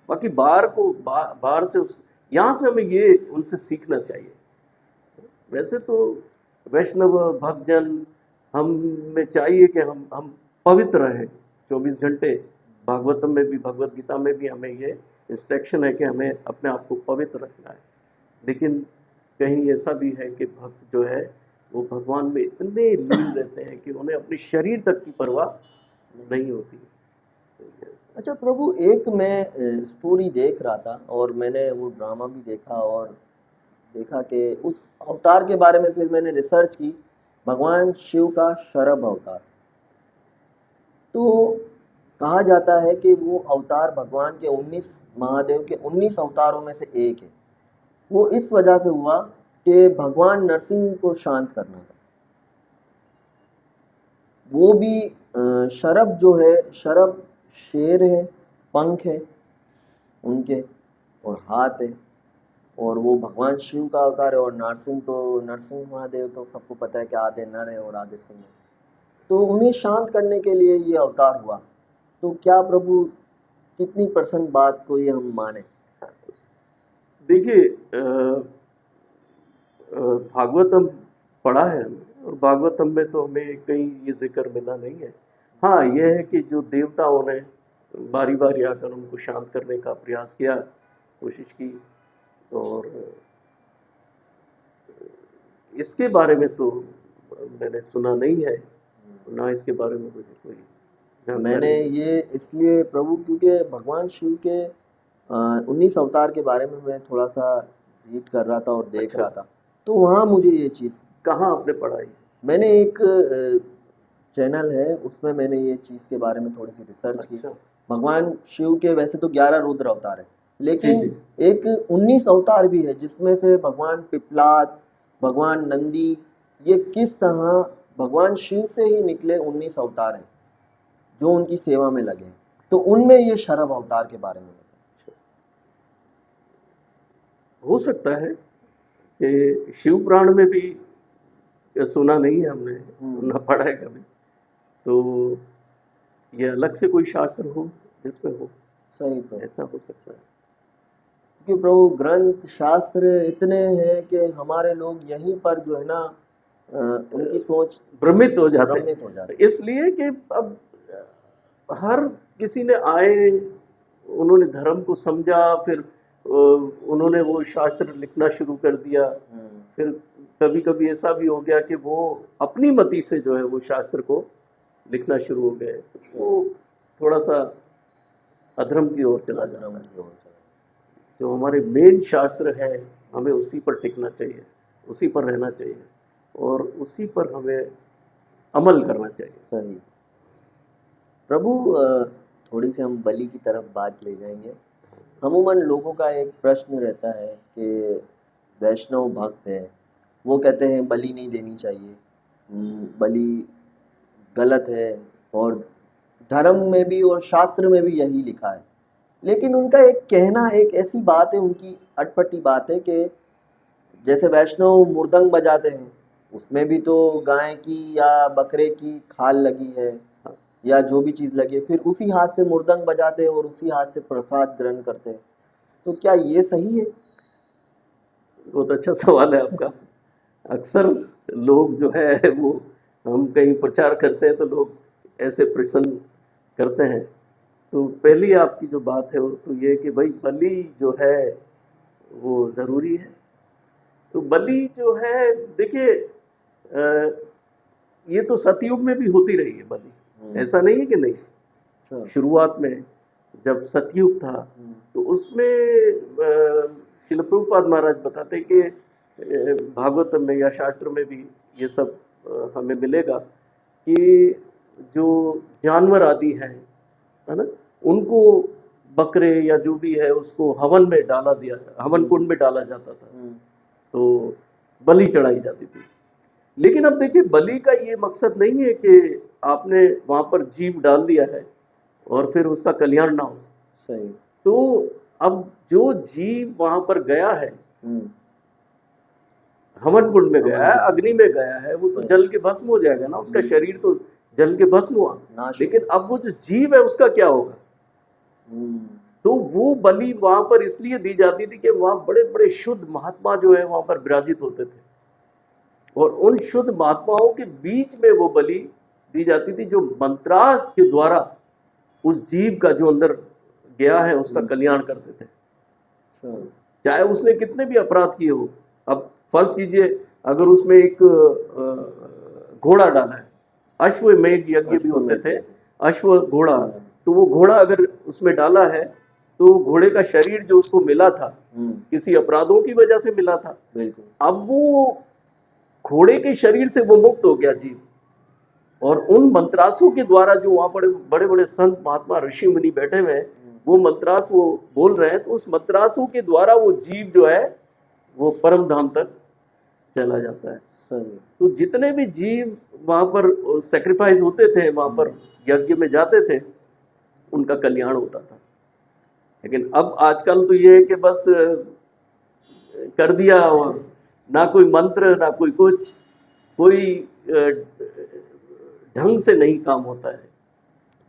बाकी बाहर से उस यहाँ से हमें ये उनसे सीखना चाहिए। वैसे तो वैष्णव भक्तजन हम में चाहिए कि हम पवित्र रहें 24 घंटे। भागवतम में भी, भगवत गीता में भी हमें ये इंस्ट्रक्शन है कि हमें अपने आप को पवित्र रखना है। लेकिन कहीं ऐसा भी है कि भक्त जो है वो भगवान में इतने लीन रहते हैं कि उन्हें अपने शरीर तक की परवाह नहीं होती। अच्छा प्रभु, एक मैं स्टोरी देख रहा था और मैंने वो ड्रामा भी देखा और देखा कि उस अवतार के बारे में फिर मैंने रिसर्च की, भगवान शिव का शरभ अवतार। तो कहा जाता है कि वो अवतार भगवान के 19 महादेव के 19 अवतारों में से एक है। वो इस वजह से हुआ कि भगवान नरसिंह को शांत करना था। वो भी शरभ जो है, शरभ शेर है, पंख है उनके और हाथ है, और वो भगवान शिव का अवतार है। और नरसिंह तो नरसिंह महादेव तो सबको पता है कि आधे नर है और आधे सिंह है। तो उन्हें शांत करने के लिए ये अवतार हुआ। तो क्या प्रभु कितनी % बात को ये हम माने? देखिए भागवतम पढ़ा है हमने, और भागवतम में तो हमें कहीं ये जिक्र मिला नहीं है। हाँ, यह है कि जो देवताओं ने बारी बारी आकर उनको शांत करने का प्रयास किया, कोशिश की, और इसके बारे में तो मैंने सुना नहीं है, ना इसके बारे में मुझे कोई जानकारी मैंने नहीं। ये इसलिए प्रभु क्योंकि भगवान शिव के 19 अवतार के बारे में मैं थोड़ा सा रीड कर रहा था और देख अच्छा, रहा था, तो वहाँ मुझे ये चीज़, कहाँ आपने पढ़ा ये? मैंने एक चैनल है उसमें मैंने ये चीज़ के बारे में थोड़ी सी रिसर्च की। अच्छा, भगवान शिव के वैसे तो 11 रुद्र अवतार है, जी लेकिन जी, एक 19 अवतार भी है जिसमें से भगवान पिपलाद, भगवान नंदी, ये किस तरह भगवान शिव से ही निकले 19 अवतार हैं जो उनकी सेवा में लगे हैं। तो उनमें ये शरभ अवतार के बारे में बताएं। हो सकता है कि शिव पुराण में भी सुना नहीं है हमने, ना पढ़ा है कभी, तो ये अलग से कोई शास्त्र हो जिसमें हो, सही प्रभु, ऐसा हो सकता है। क्योंकि प्रभु ग्रंथ शास्त्र इतने हैं कि हमारे लोग यहीं पर जो है ना उनकी सोच भ्रमित हो जाते भ्रमित हो हैं, जाती है। इसलिए कि अब हर किसी ने आए, उन्होंने धर्म को समझा, फिर उन्होंने वो शास्त्र लिखना शुरू कर दिया। फिर कभी कभी ऐसा भी हो गया कि वो अपनी मति से जो है वो शास्त्र को लिखना शुरू हो गए, तो वो थोड़ा सा अधर्म की ओर चला जाता धर्म है। की ओर चला। जो हमारे मेन शास्त्र है, हमें उसी पर टिकना चाहिए, उसी पर रहना चाहिए, और उसी पर हमें अमल करना चाहिए। सही प्रभु, थोड़ी सी हम बलि की तरफ बात ले जाएंगे। अमूमन लोगों का एक प्रश्न रहता है कि वैष्णव भक्त है, वो कहते हैं बलि नहीं देनी चाहिए, बलि गलत है, और धर्म में भी और शास्त्र में भी यही लिखा है। लेकिन उनका एक कहना, एक ऐसी बात है, उनकी अटपटी बात है कि जैसे वैष्णव मुर्दंग बजाते हैं, उसमें भी तो गाय की या बकरे की खाल लगी है या जो भी चीज़ लगी है, फिर उसी हाथ से मुर्दंग बजाते हैं और उसी हाथ से प्रसाद ग्रहण करते हैं। तो क्या ये सही है? बहुत अच्छा सवाल है आपका। अक्सर लोग जो है वो हम कहीं प्रचार करते हैं तो लोग ऐसे प्रश्न करते हैं। तो पहली आपकी जो बात है वो तो ये है कि भाई बलि जो है वो ज़रूरी है। तो बलि जो है देखिए ये तो सतयुग में भी होती रही है बलि, ऐसा नहीं है कि नहीं। अच्छा। शुरुआत में जब सतयुग था तो उसमें शिल प्रभुपाद महाराज बताते हैं कि भागवत में या शास्त्र में भी ये सब हमें मिलेगा कि जो जानवर आदि हैं, है ना, उनको बकरे या जो भी है उसको हवन में डाला दिया, हवन कुंड में डाला जाता था, तो बलि चढ़ाई जाती थी। लेकिन अब देखिए बलि का ये मकसद नहीं है कि आपने वहां पर जीव डाल दिया है और फिर उसका कल्याण ना हो। सही। तो अब जो जीव वहां पर गया है, हवन कुंड में गया है, अग्नि में गया है, वो तो जल के भस्म हो जाएगा ना, उसका शरीर तो जल के भस्म हुआ। लेकिन अब वो जो जीव है उसका क्या होगा? तो वो बलि वहां पर इसलिए दी जाती थी कि वहां बड़े बड़े शुद्ध महात्मा जो है वहां पर विराजित होते थे और उन शुद्ध महात्माओं के बीच में वो बलि दी जाती थी जो मंत्रास के द्वारा उस जीव का जो अंदर गया है उसका कल्याण करते थे, चाहे उसने कितने भी अपराध किए हो। अब फर्ज कीजिए अगर उसमें एक घोड़ा डाला है, अश्वमेध यज्ञ भी होते थे, अश्व घोड़ा, तो वो घोड़ा अगर उसमें डाला है तो घोड़े का शरीर जो उसको मिला था किसी अपराधों की वजह से मिला था, अब वो घोड़े के शरीर से वो मुक्त हो गया जीव, और उन मंत्रासों के द्वारा जो वहां बड़े बड़े बड़े संत महात्मा ऋषि मुनि बैठे हुए हैं वो मंत्रास वो बोल रहे हैं, तो उस मंत्रासों के द्वारा वो जीव जो है वो परम धाम तक चला जाता है। तो जितने भी जीव वहां पर सेक्रीफाइस होते थे, वहां पर यज्ञ में जाते थे, उनका कल्याण होता था। लेकिन अब आजकल तो ये है कि बस कर दिया, और ना कोई मंत्र ना कोई कुछ, कोई ढंग से नहीं काम होता है।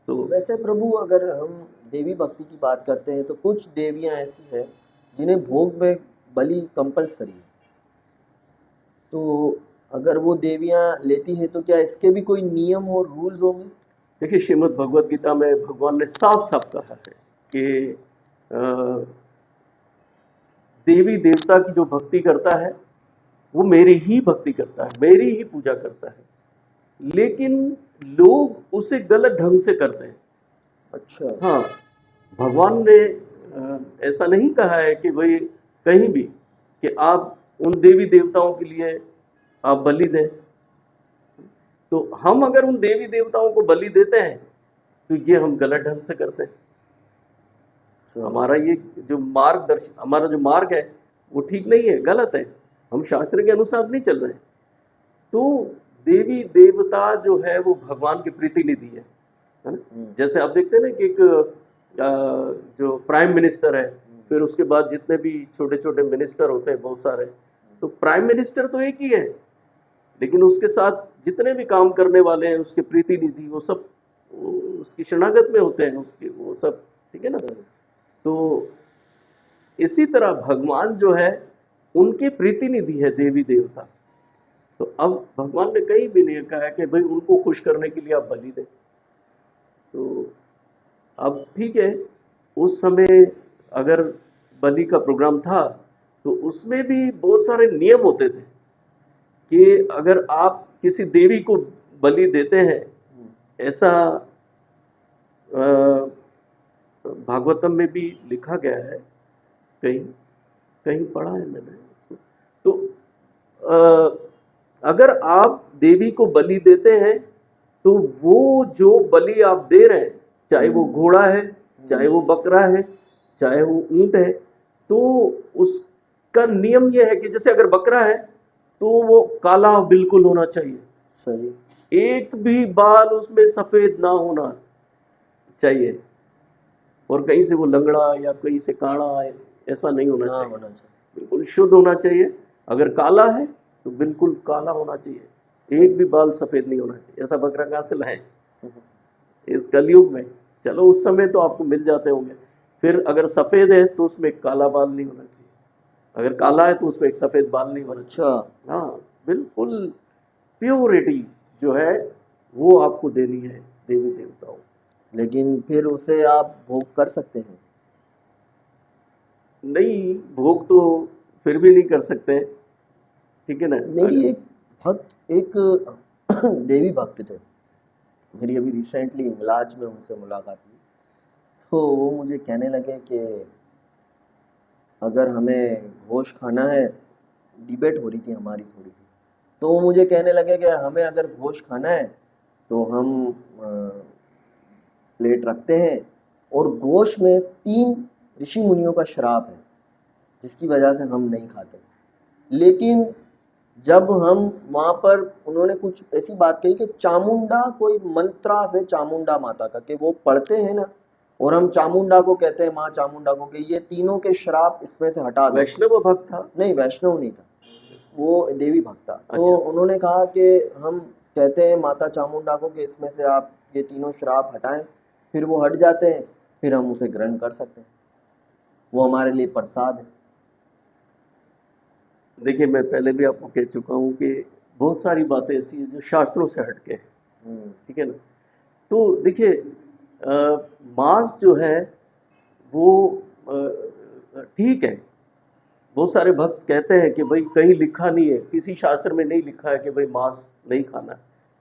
तो वैसे प्रभु अगर हम देवी भक्ति की बात करते हैं तो कुछ देवियां ऐसी हैं जिन्हें भोग में बलि कंपलसरी है, तो अगर वो देवियां लेती हैं तो क्या इसके भी कोई नियम और रूल्स होंगे? देखिए श्रीमद् भगवद गीता में भगवान ने साफ साफ कहा है कि देवी देवता की जो भक्ति करता है वो मेरी ही भक्ति करता है, मेरी ही पूजा करता है, लेकिन लोग उसे गलत ढंग से करते हैं। अच्छा। हाँ, भगवान ने ऐसा नहीं कहा है कि भाई कहीं भी कि आप उन देवी देवताओं के लिए आप बलि दें। तो हम अगर उन देवी देवताओं को बलि देते हैं तो ये हम गलत ढंग से करते हैं। हमारा ये जो मार्गदर्शन, हमारा जो मार्ग है वो ठीक नहीं है, गलत है, हम शास्त्र के अनुसार नहीं चल रहे हैं। तो देवी देवता जो है वो भगवान के प्रतिनिधि है ना। जैसे आप देखते हैं ना कि एक जो प्राइम मिनिस्टर है, फिर उसके बाद जितने भी छोटे छोटे मिनिस्टर होते हैं बहुत सारे, तो प्राइम मिनिस्टर तो एक ही है, लेकिन उसके साथ जितने भी काम करने वाले हैं उसके प्रतिनिधि वो सब उसकी शरणागत में होते हैं, उसके वो सब, ठीक है ना। तो इसी तरह भगवान जो है उनके प्रतिनिधि है देवी देवता। तो अब भगवान ने कहीं भी नहीं कहा है कि भाई उनको खुश करने के लिए आप बलि दें। तो अब ठीक है, उस समय अगर बलि का प्रोग्राम था तो उसमें भी बहुत सारे नियम होते थे कि अगर आप किसी देवी को बलि देते हैं, ऐसा भागवतम में भी लिखा गया है, कहीं कहीं पढ़ा है मैंने। तो अगर आप देवी को बलि देते हैं तो वो जो बलि आप दे रहे हैं, चाहे वो घोड़ा है, चाहे वो बकरा है, चाहे वो ऊंट है, तो उसका नियम यह है कि जैसे अगर बकरा है तो वो काला बिल्कुल होना चाहिए, सही, एक भी बाल उसमें सफेद ना होना चाहिए, और कहीं से वो लंगड़ा या कहीं से काड़ा ऐसा नहीं होना चाहिए, बिल्कुल शुद्ध होना चाहिए। अगर काला है तो बिल्कुल काला होना चाहिए, एक भी बाल सफेद नहीं होना चाहिए। ऐसा बकरा कहाँ से लाए इस कलयुग में? चलो उस समय तो आपको मिल जाते होंगे। फिर अगर सफेद है तो उसमें काला बाल नहीं होना चाहिए, अगर काला है तो उसमें एक सफेद बाल नहीं होना चाहिए। अच्छा, हाँ, बिल्कुल प्योरिटी जो है वो आपको देनी है देवी देवताओं। लेकिन फिर उसे आप भोग कर सकते हैं? नहीं, भोग तो फिर भी नहीं कर सकते, ठीक है ना। मेरी एक भक्त, एक देवी भक्त थे, मेरी अभी रिसेंटली इलाज में उनसे मुलाकात हुई। तो वो मुझे कहने लगे कि अगर हमें घोष खाना है, डिबेट हो रही थी हमारी थोड़ी सी, तो वो मुझे कहने लगे कि हमें अगर घोष खाना है तो हम प्लेट रखते हैं और गोश में 3 ऋषि मुनियों का श्राप है जिसकी वजह से हम नहीं खाते। लेकिन जब हम वहाँ पर, उन्होंने कुछ ऐसी बात कही कि चामुंडा, कोई मंत्रा से चामुंडा माता का कि वो पढ़ते हैं ना, और हम चामुंडा को कहते हैं, माँ चामुंडा को, कि ये तीनों के श्राप इसमें से हटा दो। वैष्णव भक्त था? नहीं, वैष्णव नहीं था, वो देवी भक्त था। तो अच्छा। उन्होंने कहा कि हम कहते हैं माता चामुंडा को कि इसमें से आप ये तीनों श्राप हटाएं, फिर वो हट जाते हैं, फिर हम उसे ग्रहण कर सकते हैं, वो हमारे लिए प्रसाद है। देखिए, मैं पहले भी आपको कह चुका हूँ कि बहुत सारी बातें ऐसी हैं जो शास्त्रों से हटके हैं, ठीक है ना। तो देखिए, मांस जो है वो ठीक है, बहुत सारे भक्त कहते हैं कि भाई कहीं लिखा नहीं है, किसी शास्त्र में नहीं लिखा है कि भाई मांस नहीं खाना,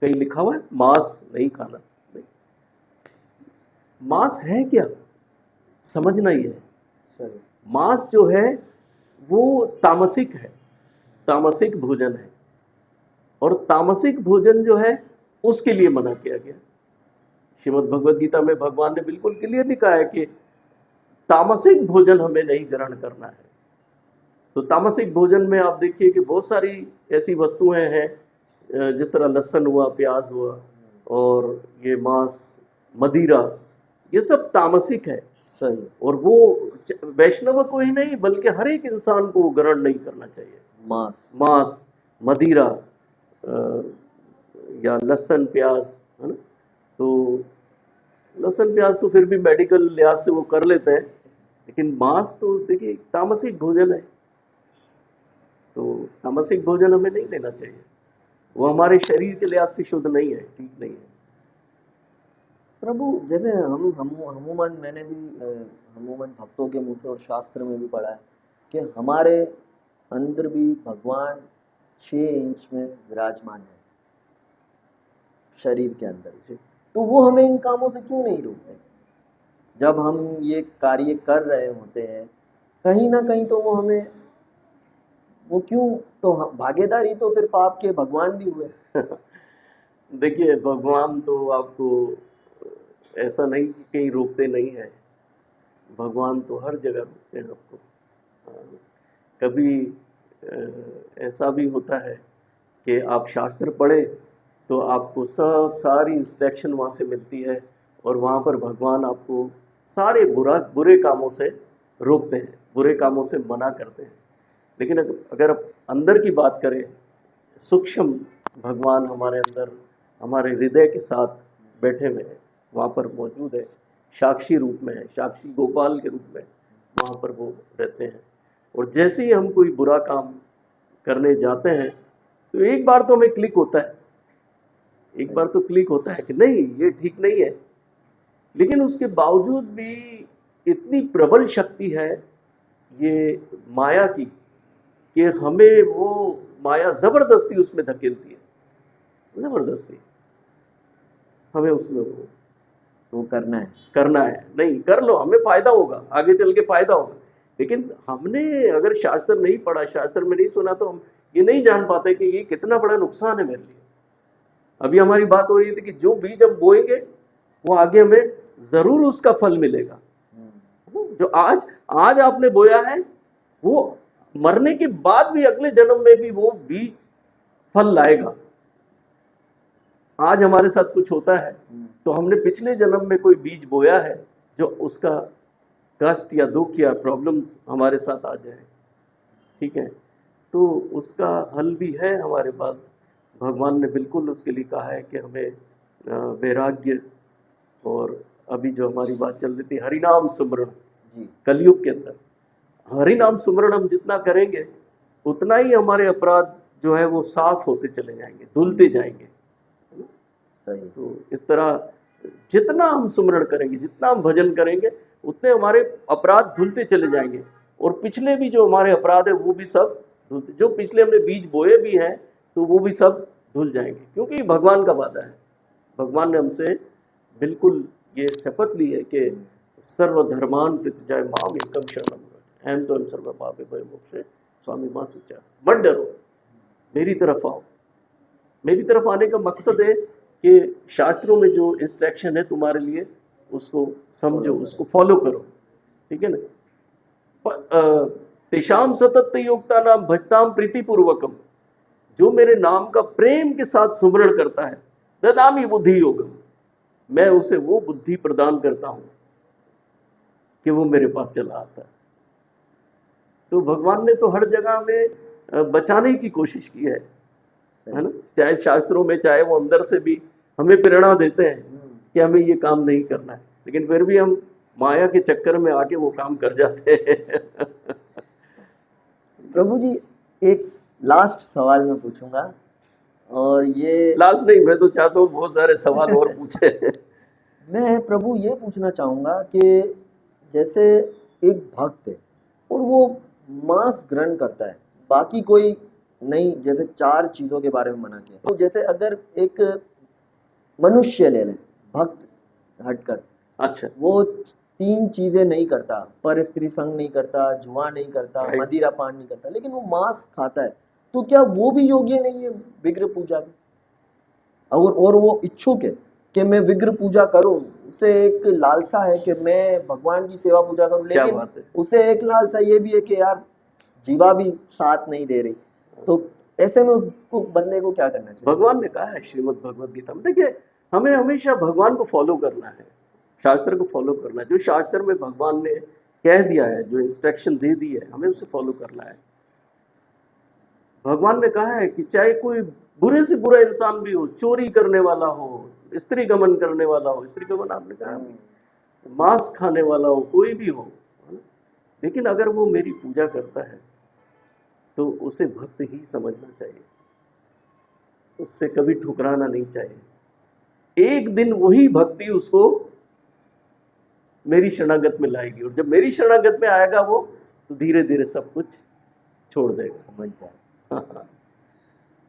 कहीं लिखा हुआ है मांस नहीं खाना। नहीं। मांस है क्या, समझना ही है। सही। मांस जो है वो तामसिक है, तामसिक भोजन है, और तामसिक भोजन जो है उसके लिए मना किया गया। श्रीमद् भगवद गीता में भगवान ने बिल्कुल क्लियर लिखा है कि तामसिक भोजन हमें नहीं ग्रहण करना है। तो तामसिक भोजन में आप देखिए कि बहुत सारी ऐसी वस्तुएं हैं, जिस तरह लहसुन हुआ, प्याज हुआ, और ये मांस, मदिरा, ये सब तामसिक है। सही। और वो वैष्णव को ही नहीं बल्कि हर एक इंसान को ग्रहण नहीं करना चाहिए। मांस, मदिरा या लहसुन, प्याज, है ना। तो लहसुन प्याज तो फिर भी मेडिकल लिहाज से वो कर लेते हैं, लेकिन मांस तो देखिए तामसिक भोजन है। तो तामसिक भोजन हमें नहीं लेना चाहिए, वो हमारे शरीर के लिहाज से शुद्ध नहीं है, ठीक नहीं है। प्रभु, जैसे हमूमन, मैंने भी हमूमन भक्तों के मुंह से और शास्त्र में भी पढ़ा है कि हमारे अंदर भी भगवान 6 इंच में विराजमान है शरीर के अंदर से। तो वो हमें इन कामों से क्यों नहीं रोकते? जब हम ये कार्य कर रहे होते हैं कहीं ना कहीं, तो वो हमें, वो क्यों, तो भागीदारी तो फिर पाप के भगवान भी हुए। देखिए, भगवान तो आपको ऐसा नहीं कि कहीं रोकते नहीं है, भगवान तो हर जगह रोकते हैं आपको। कभी ऐसा भी होता है कि आप शास्त्र पढ़े तो आपको सारी इंस्ट्रक्शन वहाँ से मिलती है, और वहाँ पर भगवान आपको सारे बुरे कामों से रोकते हैं, बुरे कामों से मना करते हैं। लेकिन अगर आप अंदर की बात करें, सूक्ष्म भगवान हमारे अंदर, हमारे हृदय के साथ बैठे हुए हैं, वहाँ पर मौजूद है, साक्षी रूप में है, साक्षी गोपाल के रूप में वहाँ पर वो रहते हैं। और जैसे ही हम कोई बुरा काम करने जाते हैं तो एक बार तो हमें क्लिक होता है, एक बार तो क्लिक होता है कि नहीं, ये ठीक नहीं है। लेकिन उसके बावजूद भी इतनी प्रबल शक्ति है ये माया की कि हमें वो माया जबरदस्ती उसमें धकेलती है, जबरदस्ती हमें उसमें वो करना है। नहीं, कर लो, हमें फायदा होगा, आगे चल के फायदा होगा। लेकिन हमने अगर शास्त्र नहीं पढ़ा, शास्त्र में नहीं सुना, तो हम ये नहीं जान पाते कि ये कितना बड़ा नुकसान है मेरे लिए। अभी हमारी बात हो रही थी कि जो बीज हम बोएंगे वो आगे हमें जरूर उसका फल मिलेगा। जो आज आपने बोया है वो मरने के बाद भी, अगले जन्म में भी वो बीज फल लाएगा। आज हमारे साथ कुछ होता है तो हमने पिछले जन्म में कोई बीज बोया है जो उसका कष्ट या दुख या प्रॉब्लम्स हमारे साथ आ जाए, ठीक है। तो उसका हल भी है हमारे पास। भगवान ने बिल्कुल उसके लिए कहा है कि हमें वैराग्य, और अभी जो हमारी बात चल रही थी हरिनाम सुमरण, कलयुग के अंदर हरिनाम सुमरण हम जितना करेंगे उतना ही हमारे अपराध जो है वो साफ होते चले जाएंगे, धुलते जाएंगे। सही। तो इस तरह जितना हम सुमरण करेंगे, जितना हम भजन करेंगे, उतने हमारे अपराध धुलते चले जाएंगे। और पिछले भी जो हमारे अपराध है वो भी सब धुलते, जो पिछले हमने बीज बोए भी हैं तो वो भी सब धुल जाएंगे, क्योंकि भगवान का वादा है। भगवान ने हमसे बिल्कुल ये शपथ ली है कि सर्वधर्मान प्रत्यजाय माम एकम शरणम व्रज, अहम तो सर्व पापे भय मोक्षे स्वामी मां सुचा। मत डरो, मेरी तरफ आओ। मेरी तरफ आने का मकसद है कि शास्त्रों में जो इंस्ट्रक्शन है तुम्हारे लिए, उसको समझो, उसको फॉलो करो, ठीक है ना। तेषाम सतत योगता नाम भजताम प्रीतिपूर्वकम, जो मेरे नाम का प्रेम के साथ सुमरण करता है, ददामि बुद्धि योगम, मैं उसे वो बुद्धि प्रदान करता हूं कि वो मेरे पास चला आता है। तो भगवान ने तो हर जगह में बचाने की कोशिश की है ना। चाहे शास्त्रों में, चाहे वो अंदर से भी हमें प्रेरणा देते हैं कि हमें ये काम नहीं करना है, लेकिन फिर भी हम माया के चक्कर में आके वो काम कर जाते हैं। प्रभु जी, एक लास्ट सवाल मैं पूछूंगा, और ये लास्ट नहीं, मैं तो चाहता हूँ बहुत सारे सवाल और पूछे। मैं प्रभु ये पूछना चाहूँगा कि जैसे एक भक्त है और वो मांस ग्रहण करता है, बाकी कोई नहीं, जैसे 4 चीज़ों के बारे में मना किया, तो जैसे अगर एक मनुष्य ले लें, भक्त हटकर, अच्छा, वो 3 चीज़ें नहीं करता, पर स्त्री संग नहीं करता, जुआ नहीं करता, Right. मदिरा पान नहीं करता, लेकिन वो मांस खाता है, तो क्या वो भी योग्य नहीं है विग्रह पूजा के? और वो इच्छुक है कि मैं विग्रह पूजा करूं, उसे एक लालसा है कि मैं भगवान की सेवा पूजा करूं, क्या लेकिन बात है। उसे एक लालसा ये भी है कि यार जीवा भी साथ नहीं दे रही, तो ऐसे में उसको बंदे को क्या करना चाहिए? भगवान ने कहा है श्रीमद् भगवद गीता में, देखिए हमें हमेशा भगवान को फॉलो करना है, शास्त्र को फॉलो करना है। जो शास्त्र में भगवान ने कह दिया है, जो इंस्ट्रक्शन दे दी है, हमें उसे फॉलो करना है। भगवान ने कहा है कि चाहे कोई बुरे से बुरा इंसान भी हो, चोरी करने वाला हो, स्त्री गमन करने वाला हो, स्त्री गमन आपने कहा, मांस खाने वाला हो, कोई भी हो, लेकिन अगर वो मेरी पूजा करता है तो उसे भक्त ही समझना चाहिए, उससे कभी ठुकराना नहीं चाहिए। एक दिन वही भक्ति उसको मेरी शरणागत में लाएगी, और जब मेरी शरणागत में आएगा वो, तो धीरे धीरे सब कुछ छोड़ देगा, समझ जाए।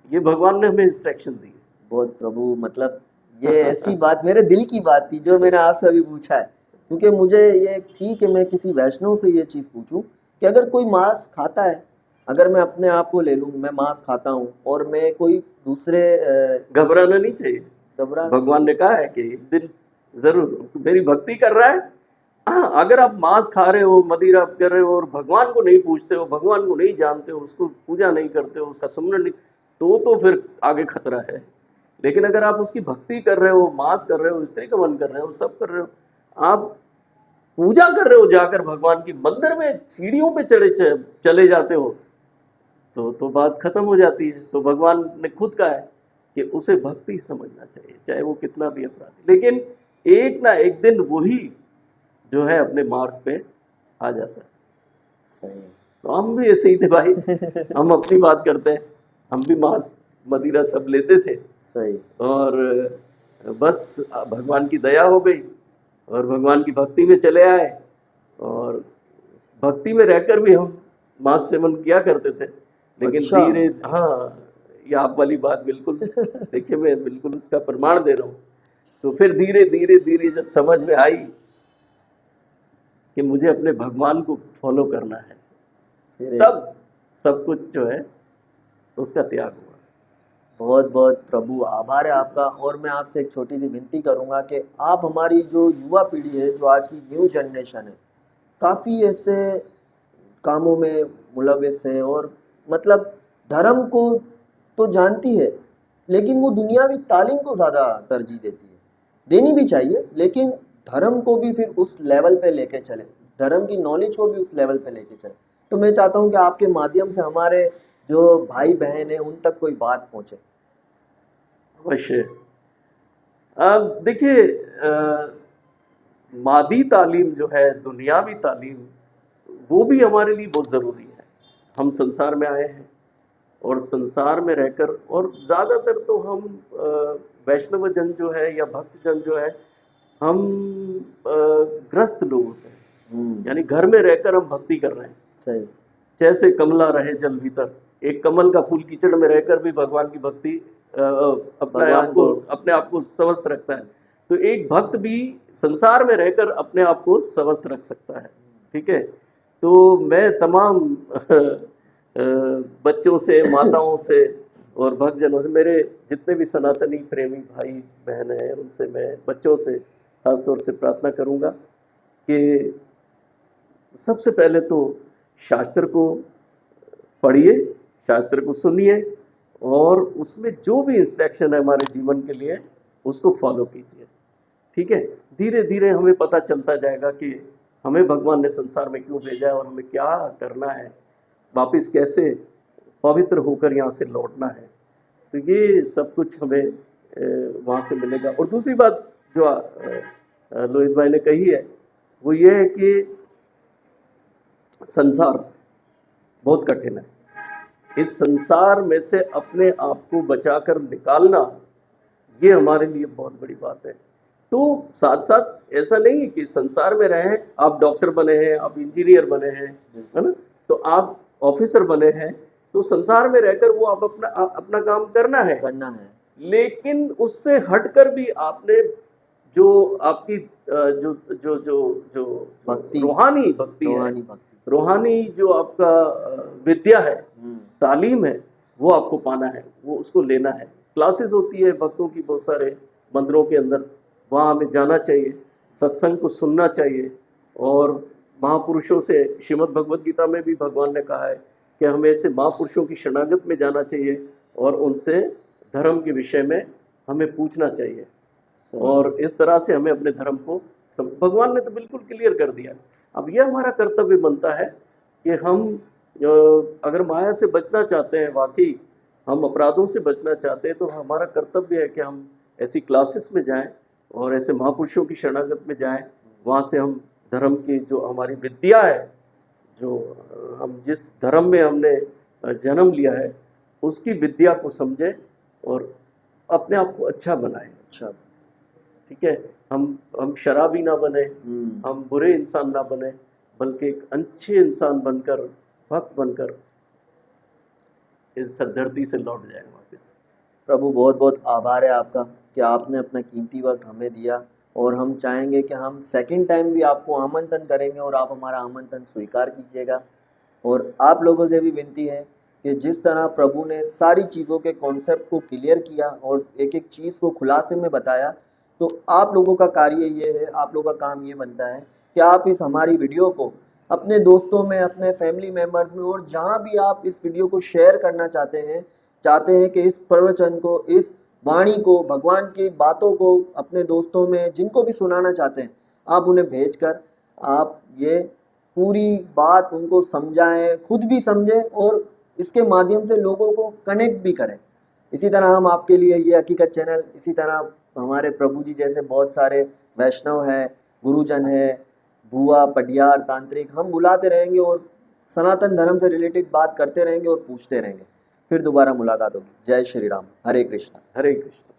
ये भगवान ने हमें इंस्ट्रक्शन दी। बहुत प्रभु, मतलब ये ऐसी बात मेरे दिल की बात थी जो मैंने आपसे अभी पूछा है, क्योंकि मुझे ये थी कि मैं किसी वैष्णव से ये चीज़ पूछूं कि अगर कोई मांस खाता है, अगर मैं अपने आप को ले लूं, मैं मांस खाता हूं और मैं कोई दूसरे घबराना नहीं चाहिए। घबरा, भगवान ने कहा है कि एक दिन जरूर मेरी भक्ति कर रहा है। हाँ, अगर आप मांस खा रहे हो, मदिरा कर रहे हो और भगवान को नहीं पूछते हो, भगवान को नहीं जानते हो, उसको पूजा नहीं करते हो, उसका सुमरण नहीं, तो फिर आगे खतरा है। लेकिन अगर आप उसकी भक्ति कर रहे हो, मांस कर रहे हो, स्त्री गमन कर रहे हो, सब कर रहे हो, आप पूजा कर रहे हो, जाकर भगवान की मंदिर में सीढ़ियों पे चले जाते हो, तो बात खत्म हो जाती है। तो भगवान ने खुद कहा है कि उसे भक्ति समझना चाहिए, चाहे वो कितना भी अपराधी, लेकिन एक ना एक दिन वही जो है अपने मार्ग पे आ जाता है। सही। तो हम भी ऐसे ही थे भाई, हम अपनी बात करते हैं, हम भी मांस मदिरा सब लेते थे, सही। और बस भगवान की दया हो गई और भगवान की भक्ति में चले आए, और भक्ति में रहकर भी हम मांस सेवन किया करते थे, लेकिन अच्छा। धीरे, हाँ, ये आप वाली बात बिल्कुल देखिए, मैं बिल्कुल उसका प्रमाण दे रहा हूँ। तो फिर धीरे धीरे धीरे जब समझ में आई कि मुझे अपने भगवान को फॉलो करना है, तब सब कुछ जो है उसका त्याग हुआ। बहुत बहुत प्रभु आभार है आपका। और मैं आपसे एक छोटी सी विनती करूंगा कि आप हमारी जो युवा पीढ़ी है, जो आज की न्यू जनरेशन है, काफ़ी ऐसे कामों में मुलविस है, और मतलब धर्म को तो जानती है, लेकिन वो दुनियावी तालीम को ज़्यादा तरजीह देती है। देनी भी चाहिए, लेकिन धर्म को भी फिर उस लेवल पे लेके चले, धर्म की नॉलेज को भी उस लेवल पे लेके चले। तो मैं चाहता हूँ कि आपके माध्यम से हमारे जो भाई बहन हैं उन तक कोई बात पहुँचे। अवश्य। अब देखिए, मादी तालीम जो है, दुनियावी तालीम, वो भी हमारे लिए बहुत ज़रूरी है। हम संसार में आए हैं और संसार में रहकर, और ज़्यादातर तो हम वैष्णव जन जो है या भक्त जन जो है, हम ग्रस्त लोग होते हैं, यानी घर में रहकर हम भक्ति कर रहे हैं। सही। जैसे कमला रहे जल भीतर, एक कमल का फूल कीचड़ में रहकर भी भगवान की भक्ति अपने आप को स्वस्थ रखता है, तो एक भक्त भी संसार में रहकर अपने आप को स्वस्थ रख सकता है। ठीक है, तो मैं तमाम बच्चों से, माताओं से और भक्तजनों से, मेरे जितने भी सनातनी प्रेमी भाई बहन हैं, उनसे मैं, बच्चों से खासतौर से प्रार्थना करूंगा कि सबसे पहले तो शास्त्र को पढ़िए, शास्त्र को सुनिए और उसमें जो भी इंस्ट्रक्शन है हमारे जीवन के लिए उसको फॉलो कीजिए। ठीक है, धीरे धीरे हमें पता चलता जाएगा कि हमें भगवान ने संसार में क्यों भेजा है और हमें क्या करना है, वापस कैसे पवित्र होकर यहाँ से लौटना है। तो ये सब कुछ हमें वहाँ से मिलेगा। और दूसरी बात जो लोहित भाई ने कही है वो ये है कि संसार बहुत कठिन है, इस संसार में से अपने आप को बचाकर निकालना ये हमारे लिए बहुत बड़ी बात है। तो साथ साथ ऐसा नहीं है कि संसार में रहें, आप डॉक्टर बने हैं, आप इंजीनियर बने हैं, है ना, तो आप ऑफिसर बने हैं, तो संसार में रहकर वो आप अपना काम करना है, लेकिन उससे हटकर भी आपने जो आपकी जो जो जो जो रूहानी भक्ति है, रूहानी जो आपका विद्या है, तालीम है, वो आपको पाना है, वो उसको लेना है। क्लासेस होती है भक्तों की बहुत सारे मंदिरों के अंदर, वहाँ हमें जाना चाहिए, सत्संग को सुनना चाहिए। और महापुरुषों से, श्रीमद् भगवद गीता में भी भगवान ने कहा है कि हमें ऐसे महापुरुषों की शरणागत में जाना चाहिए और उनसे धर्म के विषय में हमें पूछना चाहिए। और इस तरह से हमें अपने धर्म को, भगवान ने तो बिल्कुल क्लियर कर दिया। अब यह हमारा कर्तव्य बनता है कि हम अगर माया से बचना चाहते हैं, वाकई हम अपराधों से बचना चाहते हैं, तो हमारा कर्तव्य है कि हम ऐसी क्लासेस में जाएं और ऐसे महापुरुषों की शरणागत में जाएं। वहाँ से हम धर्म की जो हमारी विद्या है, जो हम जिस धर्म में हमने जन्म लिया है, उसकी विद्या को समझें और अपने आप को अच्छा बनाएं। अच्छा, ठीक है, हम शराबी ना बने, हम बुरे इंसान ना बने, बल्कि एक अच्छे इंसान बनकर, भक्त बनकर इस धरती से लौट जाए वापस। प्रभु बहुत बहुत आभार है आपका कि आपने अपना कीमती वक्त हमें दिया, और हम चाहेंगे कि हम सेकंड टाइम भी आपको आमंत्रण करेंगे और आप हमारा आमंत्रण स्वीकार कीजिएगा। और आप लोगों से भी विनती है कि जिस तरह प्रभु ने सारी चीज़ों के कॉन्सेप्ट को क्लियर किया और एक एक चीज़ को खुलासे में बताया, तो आप लोगों का कार्य ये है, आप लोगों का काम ये बनता है कि आप इस हमारी वीडियो को अपने दोस्तों में, अपने फैमिली मेम्बर्स में, और जहाँ भी आप इस वीडियो को शेयर करना चाहते हैं कि इस प्रवचन को, इस वाणी को, भगवान की बातों को अपने दोस्तों में जिनको भी सुनाना चाहते हैं, आप उन्हें भेजकर आप ये पूरी बात उनको समझाएं, खुद भी समझें और इसके माध्यम से लोगों को कनेक्ट भी करें। इसी तरह हम आपके लिए ये हकीकत चैनल, इसी तरह हमारे प्रभु जी जैसे बहुत सारे वैष्णव हैं, गुरुजन हैं, बुआ, पटियार, तांत्रिक, हम बुलाते रहेंगे और सनातन धर्म से रिलेटेड बात करते रहेंगे और पूछते रहेंगे। फिर दोबारा मुलाकात होगी। जय श्री राम। हरे कृष्णा। हरे कृष्णा।